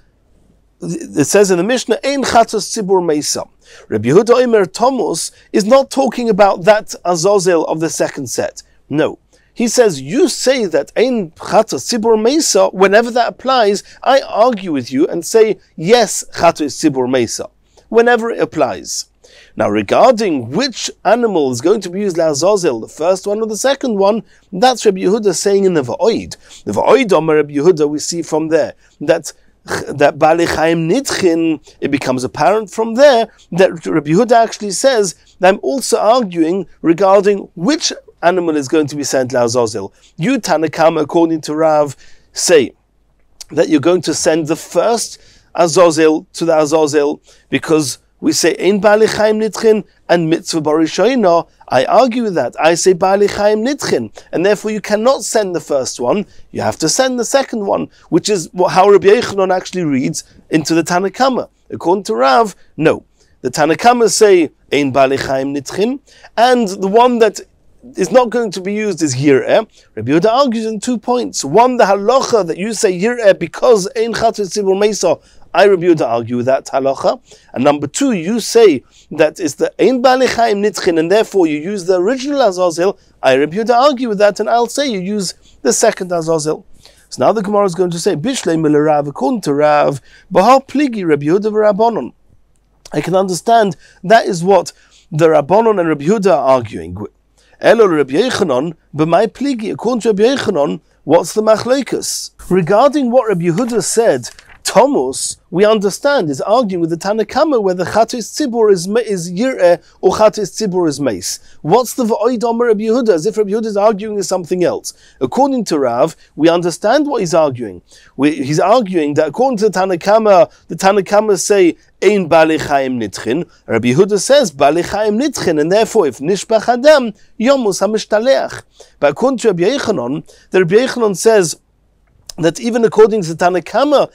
it says in the Mishnah, Ein Chatos Tzibur Mesa. Rabbi Yehuda Omer Thomas is not talking about that Azazel of the second set. No. He says, you say that Ein Chatos Tzibur Mesa, whenever that applies, I argue with you and say, yes, Chatos Tzibur Mesa, whenever it applies. Now, regarding which animal is going to be used La'azazel, the first one or the second one, that's Rabbi Yehuda saying in the Va'oid. The Va'oid Omer Rabbi Yehuda, we see from there that Bali Chaim Nitchin, it becomes apparent from there that Rabbi Yehuda actually says that I'm also arguing regarding which animal is going to be sent La'azazel. You, Tanna Kama, according to Rav, say that you're going to send the first Azazel to the Azazel because we say Ein Bali Chaim Nitchin and Mitzvah Barishoina. I argue with that. I say Bali Chaim Nitchin, and therefore you cannot send the first one. You have to send the second one, which is how Rabbi Yochanan actually reads into the Tanna Kama. According to Rav, no. The Tanna Kama say Ein Bali Chaim Nitchin, and the one that is not going to be used is Yir'eh. Rabbi Yehuda argues in 2 points. One, the halacha that you say Yir'eh because Ein Chatos Tzibur Mesa, I, Rabbi Yehuda, argue with that halacha. And number 2, you say that it's the Ein Bali Chaim Nitchin, and therefore you use the original Azazel. I, Rabbi Yehuda, argue with that, and I'll say you use the second Azazel. So now the Gemara is going to say, Bishlei Mil Rav, according to Rav, Bahar Pligi Rabbi Yehuda v'Rabbanon. I can understand that is what the Rabbanon and Rabbi Yehuda are arguing. Elo Rabbi Yochanan, b'may pligi, according to Rabbi Yochanan, what's the machlekes? Regarding what Rabbi Yehuda said, Thomas, we understand, is arguing with the Tanakama whether Chatos Tzibur is Yir'eh or Chatos Tzibur is Meis. What's the V'oid Omer Rabbi Yehuda? As if Rabbi Yehuda is arguing with something else. According to Rav, we understand what he's arguing. He's arguing that according to the Tanakama say, Ein Bali Chaim Nitchin. Rabbi Yehuda says, Bali Chaim Nitchin, and therefore if Nishbach Adam, Yomus HaMishtaleach. But according to Rabbi Yechanan, the Rabbi Yechanan says, that even according to Tanakama,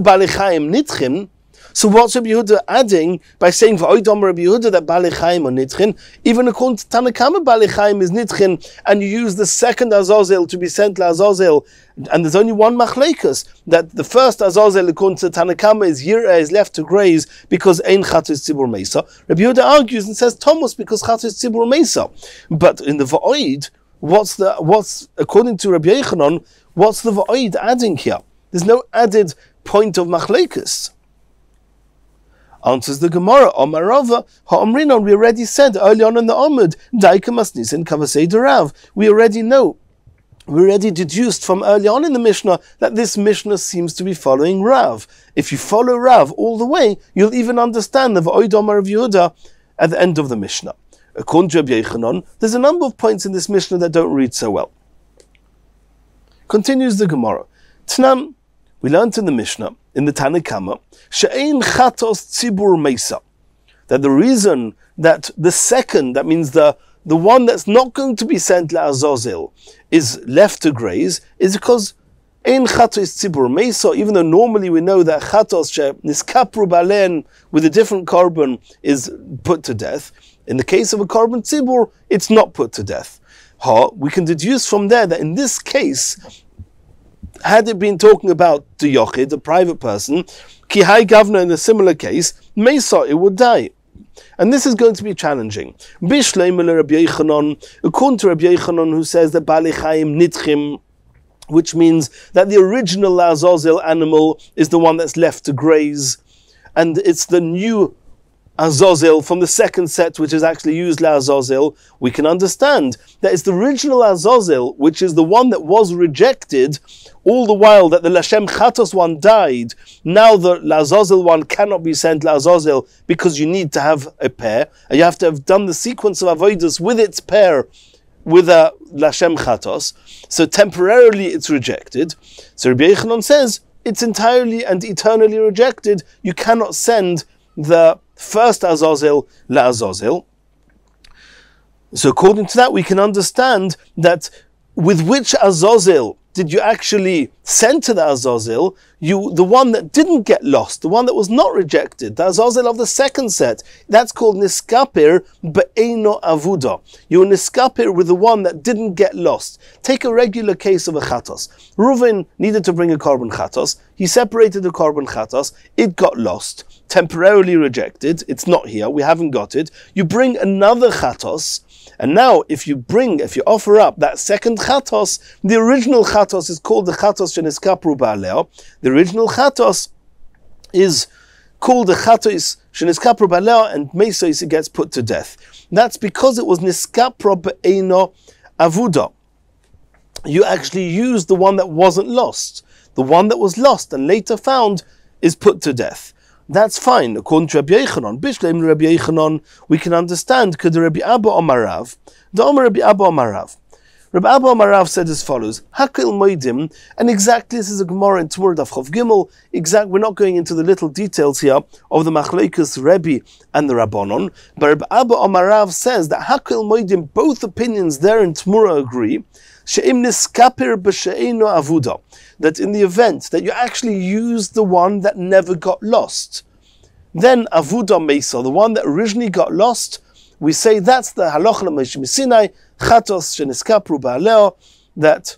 Bali Chaim Nitchin. So what's Rabbi Yehuda adding by saying V'oidom Rabbi Yehuda that Bali Chaim are Nitchin? Even according to Tanakama, Bali Chaim is Nitchin, and you use the second Azazel to be sent to Azazel, and there's only one Machleikus, that the first Azazel according to Tanakama is Yir'eh, is left to graze because Ein Chatos Tzibur Mesa. Rabbi Yehuda argues and says Thomas because Chatos Tzibur Mesa. But in the V'oid, what's according to Rabbi Yechanan, what's the V'oid adding here? There's no added point of Machleikus. Answers the Gemara, Omar Rava, Ha'omrinon, we already said early on in the Amud, Daika Masnis and Kavasei Derav. We already deduced from early on in the Mishnah that this Mishnah seems to be following Rav. If you follow Rav all the way, you'll even understand the V'oid Omar of Yehuda at the end of the Mishnah. According to Rabbi Yechanan, there's a number of points in this Mishnah that don't read so well. Continues the Gemara. Tnan, we learned in the Mishnah, in the Tanakama, she'ein chatos tzibur meisa, that the reason that the second, that means the one that's not going to be sent la'azazel, is left to graze, is because ein chatos tzibur meisa, even though normally we know that chatos she'niskapru balen with a different carbon is put to death. In the case of a carbon tzibur, it's not put to death. We can deduce from there that in this case, had it been talking about the yochid, a private person, ki hai governor in a similar case, mesa, it would die. And this is going to be challenging. Bishleim Rabbi Yechanan, according to Rabbi Yechanan, who says that Bali Chaim Nitchim, which means that the original Azazel animal is the one that's left to graze, and it's the new Azazel from the second set, which is actually used Azazel, we can understand that it's the original Azazel, which is the one that was rejected, all the while that the Lashem Chatos one died. Now the Azazel one cannot be sent Azazel because you need to have a pair, and you have to have done the sequence of Avodas with its pair, with a Lashem Chatos. So temporarily it's rejected. So Rabbi Yechanan says it's entirely and eternally rejected. You cannot send the first Azazel la'Azazel. So according to that, we can understand that with which Azazel did you actually send to the Azazel? The one that didn't get lost, the one that was not rejected, the Azazel of the second set, that's called Niskapir Be'eno Avuda. You're Niskapir with the one that didn't get lost. Take a regular case of a Chatos. Reuven needed to bring a carbon Chatos. He separated the carbon Chatos. It got lost, temporarily rejected. It's not here. We haven't got it. You bring another Chatos. And now, if you offer up that second chatos, the original chatos is called the chatos sheniskapru ba'aleo. The original chatos is called the chatos sheniskapru ba'aleo, and mesos it gets put to death. That's because it was niskapru be'eno avuda. You actually used the one that wasn't lost. The one that was lost and later found is put to death. That's fine. According to Rabbi Yechanan, Bishleim Rabbi Yechanan, we can understand, could the Rabbi Abba Omarav, the Omer Rabbi Abba Omarav. Rabbi Abba Omarav said as follows, Hakil Moedim, and exactly this is a Gemara in Tumur Daf Chof Gimel, we're not going into the little details here of the Machlekes Rebbe and the Rabbanon, but Rabbi Abba Omarav says that Hakil Moedim, both opinions there in Tumura agree, She'im niskapir b'she'eno avuda, that in the event that you actually use the one that never got lost, then avuda mesa, the one that originally got lost, we say that's the halacha l'Moshe Sinai, chatos sheniskapru ba'aleo, that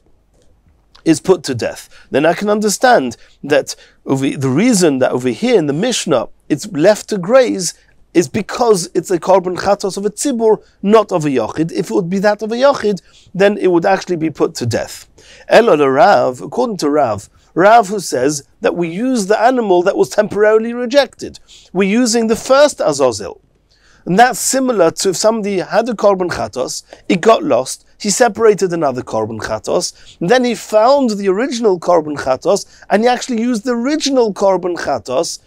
is put to death. Then I can understand that the reason that over here in the Mishnah it's left to graze is because it's a carbon chatos of a tzibur, not of a yochid. If it would be that of a yochid, then it would actually be put to death. Elo Rav, according to Rav who says that we use the animal that was temporarily rejected. We're using the first Azazel. And that's similar to if somebody had a carbon chatos, it got lost, he separated another korban chatos, then he found the original korban chatos, and he actually used the original korban chatos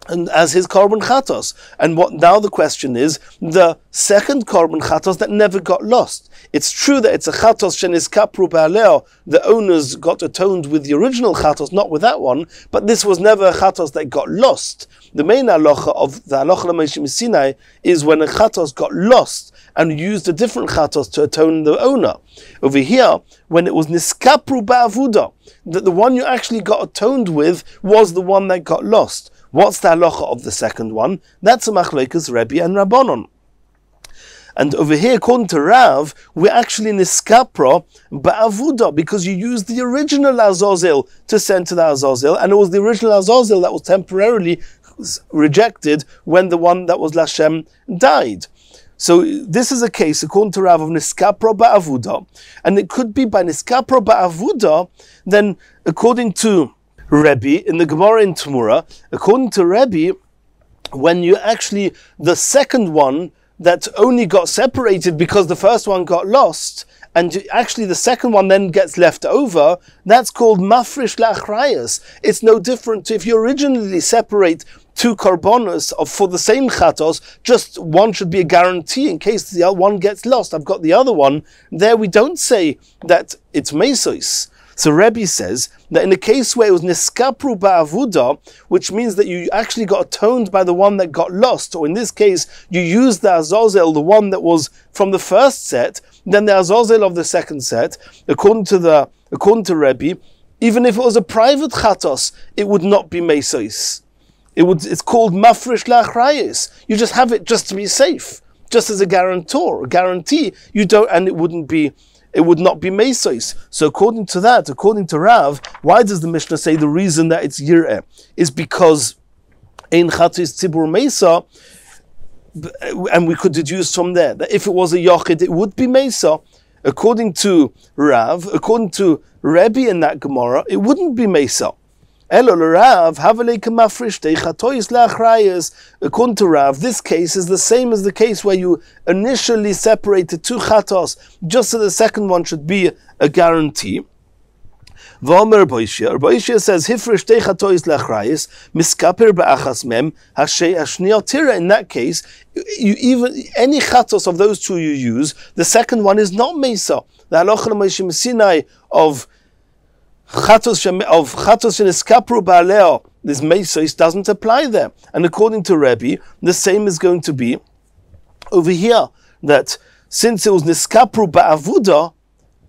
and as his korban chatos. And what now the question is, the second korban chatos that never got lost. It's true that it's a chatos shenis kapru ba'aleo, the owners got atoned with the original chatos, not with that one, but this was never a chatos that got lost. The main halacha of the halacha l'Masechet Sinai is when a chatos got lost and used a different chatos to atone the owner. Over here, when it was niskapru ba'avuda, that the one you actually got atoned with was the one that got lost. What's the halacha of the second one? That's a machlokes Rabbi and Rabbanon. And over here, according to Rav, we're actually niskapra ba'avuda, because you used the original Azazel to send to the Azazel, and it was the original Azazel that was temporarily rejected when the one that was Lashem died. So this is a case, according to Rav, of niskapra ba'avuda, and it could be by niskapra ba'avuda, then according to Rabbi, in the Gemara in Tamura, according to Rabbi, when you actually, the second one that only got separated because the first one got lost, and actually the second one then gets left over, that's called mafrish la'achrayas. It's no different to if you originally separate two korbanos for the same chatos, just one should be a guarantee in case the other one gets lost. I've got the other one. There we don't say that it's mesos. So Rabbi says that in a case where it was niskapru ba'avuda, which means that you actually got atoned by the one that got lost, or in this case, you used the Azazel, the one that was from the first set, then the Azazel of the second set, according to Rabbi, even if it was a private chatos, it would not be mesos. It's called mafrish la'achrayis. You just have it just to be safe, just as a guarantee. You don't, and it would not be mesos. So according to that, according to Rav, why does the Mishnah say the reason that it's yireh is because ein chatos tzibur mesa, and we could deduce from there that if it was a yochid, it would be mesa. According to Rav, according to Rabbi in that Gemara, it wouldn't be mesa. According to Rav, this case is the same as the case where you initially separated two chatos, just so the second one should be a guarantee. Rabbi says, in that case, even any chatos of those two you use, the second one is not mesa. The halacha l'Masechet Sinai of chatos sheniskapru ba'aleo, this mesos doesn't apply there. And according to Rabbi, the same is going to be over here, that since it was niskapru ba'avuda,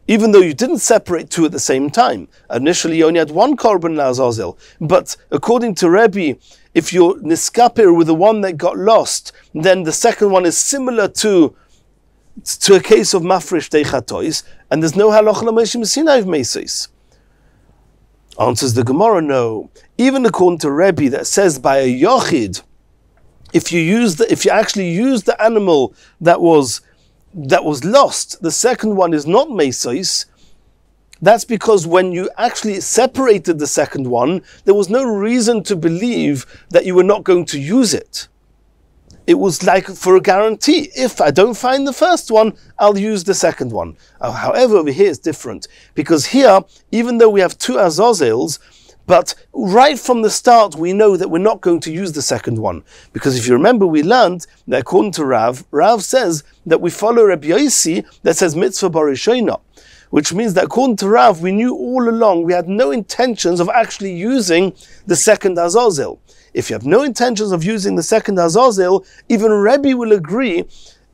even though you didn't separate two at the same time, initially you only had one korban la'azazel, but according to Rabbi, if you're niskapir with the one that got lost, then the second one is similar to a case of mafresh deichatois, and there's no halacha l'Masechet Sinai of mesos. Answers the Gemara, no. Even according to Rabbi, that says by a yochid, if you actually use the animal that was lost, the second one is not mesos. That's because when you actually separated the second one, there was no reason to believe that you were not going to use it. It was like for a guarantee. If I don't find the first one, I'll use the second one. However, over here it's different. Because here, even though we have two Azazels, but right from the start we know that we're not going to use the second one. Because if you remember, we learned that according to Rav says that we follow Rabbi Yossi that says mitzvah barishona, which means that according to Rav, we knew all along we had no intentions of actually using the second Azazel. If you have no intentions of using the second Azazel, even Rabbi will agree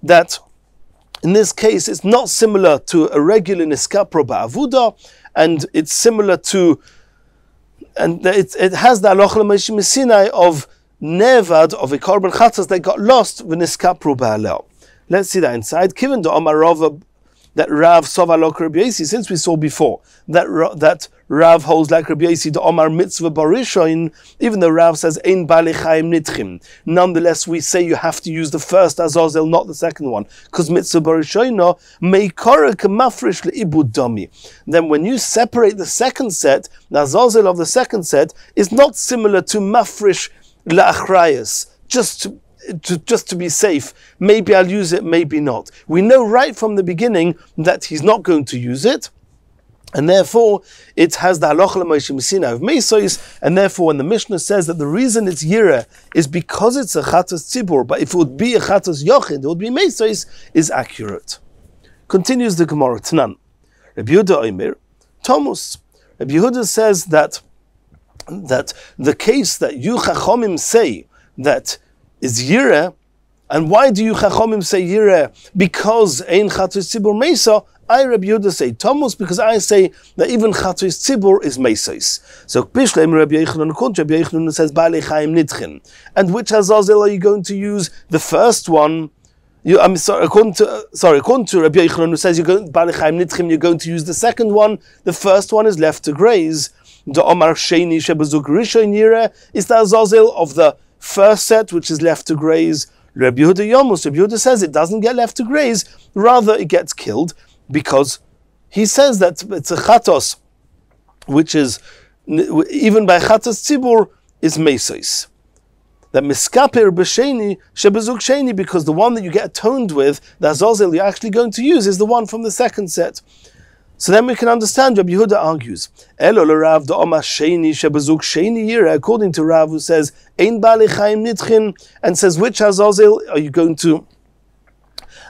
that in this case it's not similar to a regular niskapra ba'avuda, and it's similar to, and it has the halacha l'Masechet Sinai of nevad, of a korban chatas that got lost v'niskapru ba'aleo. Let's see that inside. Given the Omar Rava, that Rav sova like Rabbi Yossi, since we saw before that Rav holds like Rabbi Yossi the Omar mitzvah barishoin, even though Rav says ein bali chayim nitchim. Nonetheless, we say you have to use the first Azazel, not the second one, because mitzvah barishoino meikara k'mafresh leibud dami. Then when you separate the second set, the Azazel of the second set is not similar to mafresh la'achrayas, just just to be safe, maybe I'll use it, maybe not. We know right from the beginning that he's not going to use it, and therefore it has the halacha l'Moshe Messina of Mesois, and therefore when the Mishnah says that the reason it's Yira is because it's a Chatas Tzibur, but if it would be a Chatas Yochid, it would be Mesois, is accurate. Continues the Gemara, Tanan. Rabbi Yehuda Omer, Thomas. Rabbi Yehuda says that the case that you Chachomim say that is Yira, and why do you Chachomim say Yira? Because Ein Chatas Tzibur Mesa. I, Rabbi Yehuda, say Thomas, because I say that even Chatos Tzibur is Mesois. So Bishleim Rabbi Yochanan says Baalei Chaim Nitchin. And which Azazel are you going to use? The first one. According to Rabbi Yochanan, who says Baalei Chaim Nitchin, you're going to use the second one. The first one is left to graze. The Omar Sheni Shebazuk Rishon Yira is the Azazel of the first set, which is left to graze. Rabbi Yehuda Yomus. Rabbi Yehuda says it doesn't get left to graze, rather it gets killed. Because he says that it's a chatos, which is, even by chatos tzibur, is mesois. That miskaper b'sheni shebezuk sheni, because the one that you get atoned with, the azazel you're actually going to use, is the one from the second set. So then we can understand, Rabbi Yehuda argues, Elo l'Rav da'oma sheni shebezuk sheni yira, according to Rav, who says, Ein baalei chaim nitchin, and says, which azazel are you going to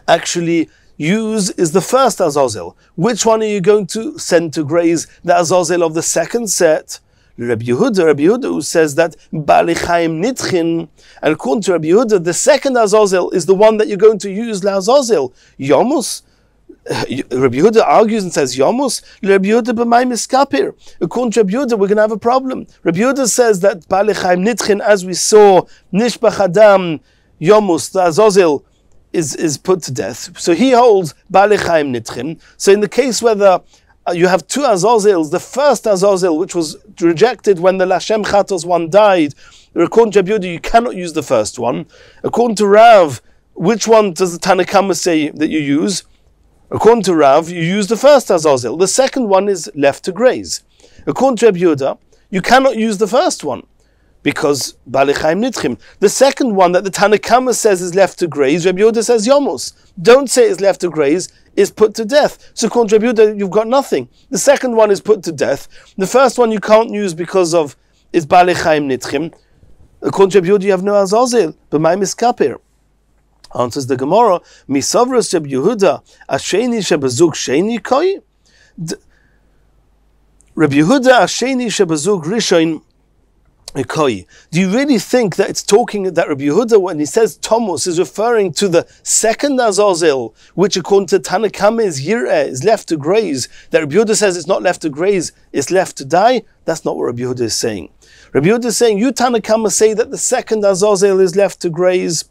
actually use is the first Azazel. Which one are you going to send to graze? The Azazel of the second set. Rabbi Yehuda who says that Baalei Chaim Nitchin, and according to Rabbi Yehuda, the second Azazel is the one that you're going to use La Azazel. Yomus. Rabbi Yehuda argues and says Yomus. Rabbi Yehuda b'may miskapir. According to Rabbi Yehuda, we're going to have a problem. Rabbi Yehuda says that Baalei Chaim Nitchin, as we saw, Nishbach Adam Yomus, the Azazel, is put to death. So he holds Baalei Chaim Nitchin. So in the case whether you have two Azazels, the first Azazel, which was rejected when the Lashem Chatos one died, according to Rabbi Yehuda, you cannot use the first one. According to Rav, which one does the Tanakama say that you use? According to Rav, you use the first Azazel. The second one is left to graze. According to Rabbi Yehuda, you cannot use the first one, because Baalei Chaim Nitchim. The second one that the Tanakama says is left to graze, Rabbi Yehuda says Yomos. Don't say it's left to graze, is put to death. So according to Rabbi Yehuda, you've got nothing. The second one is put to death. The first one you can't use because of is Baalei Chaim Nitchim. According to Rabbi Yehuda, you have no Azazel, but my miskapir. Answers the Gemara, Misavras Rabbi Yehuda, Asheni Shebazuk Sheni Koi. Rabbi Yehuda, Asheni Shebazuk Rishon. Do you really think that it's talking that Rabbi Yehuda, when he says Thomas, is referring to the second Azazel, which according to Tanakama is Yireh, is left to graze? That Rabbi Yehuda says it's not left to graze, it's left to die? That's not what Rabbi Yehuda is saying. Rabbi Yehuda is saying, you Tanakama say that the second Azazel is left to graze.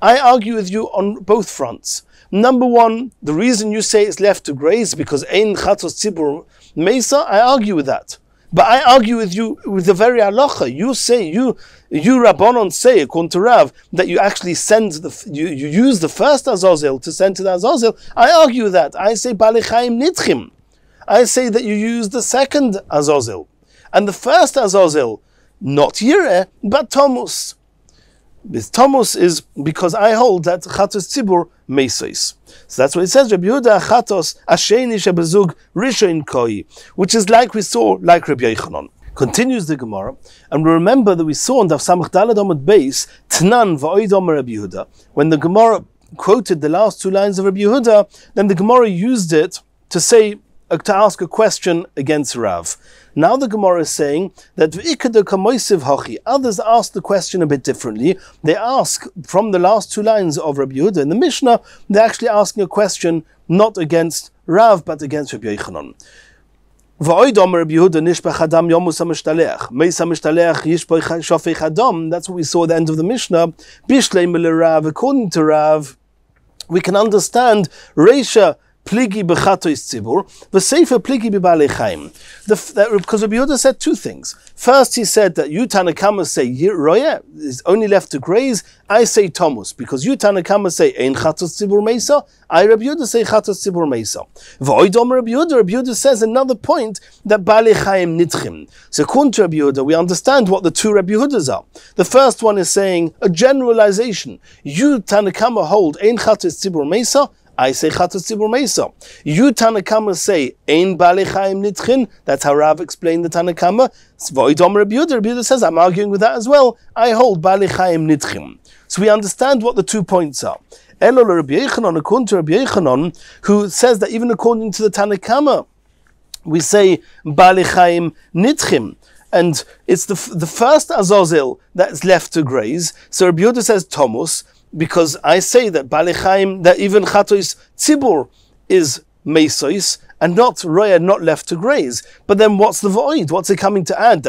I argue with you on both fronts. Number one, the reason you say it's left to graze because Ein Chatos Tzibur Mesa, I argue with that. But I argue with you with the very halacha. You say, you Rabbanon say, according to Rav, that you actually send you use the first Azazel to send to the Azazel. I argue that. I say Baalei Chaim Nitchim. I say that you use the second Azazel. And the first Azazel, not Yireh, but Thomas. This Thomas is because I hold that Chatos Tzibur Mesois. So that's what it says, Rabbi Yehuda Chatos Asheni Shebazug Rishon Koi, which is like we saw, like Rabbi Yochanan. Continues the Gemara, and we remember that we saw in Daf Samach Daled Amud Beis Tnan Va'oid Omer Rabbi Yehuda. When the Gemara quoted the last two lines of Rabbi Yehuda, then the Gemara used it to say, to ask a question against Rav. Now the Gemara is saying that others ask the question a bit differently. They ask from the last two lines of Rabbi Yehuda in the Mishnah, they're actually asking a question not against Rav but against Rabbi Yochanan. That's what we saw at the end of the Mishnah. According to Rav, we can understand Reisha pligi b'chatois tzibur, v'seifa pligi b'balei chaim. Because Rabbi Yehuda said two things. First, he said that you Tanna Kama say roya is only left to graze. I say Thomas, because you Tanna Kama say ein chatos tzibur meisa. I Rabbi Yehuda say chatos tzibur meisa. V'oidom Rabbi Yehuda says another point that balei chaim nitchim. So according to Rabbi Yehuda, we understand what the two Rabbi Yehudas are. The first one is saying a generalization. You Tanna Kama hold ein chatos tzibur meisa. I say chatos tzibur meisa. You Tanna Kama say ein balei chaim nitchin. That's how Rav explained the Tanna Kama. V'oidom Rabbi Yehuda says, I'm arguing with that as well. I hold balei chaim nitchim. So we understand what the 2 points are. Elo Rabbi Yochanan, according to Rabbi Yochanan, who says that even according to the Tanna Kama, we say balei chaim nitchim. And it's the first azazel that's left to graze. So Rabbi Yehuda says Thomas, because I say that balei chaim, that even chatois tzibur is mesois, and not roya, not left to graze. But then what's the void? What's it coming to add?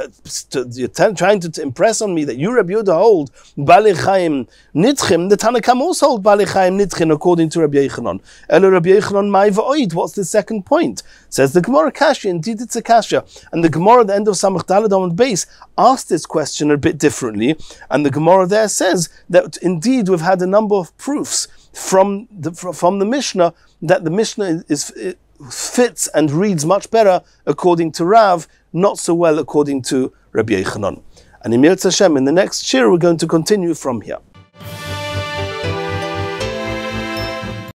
You're trying to impress on me that you, Rabbi Yehuda, hold balei chaim nitchim. The Tanna Kama also hold balei chaim nitchim according to Rabbi Yochanan. Elo Rabbi Yochanan, my void. What's the second point? Says the Gemara Kasha. Indeed, it's a Kasha. And the Gemara at the end of Samach Daled on base asked this question a bit differently. And the Gemara there says that indeed we've had a number of proofs from the Mishnah that the Mishnah fits and reads much better according to Rav, not so well according to Rabbi Yochanan. And in Yitzchok Hashem, in the next shiur, we're going to continue from here.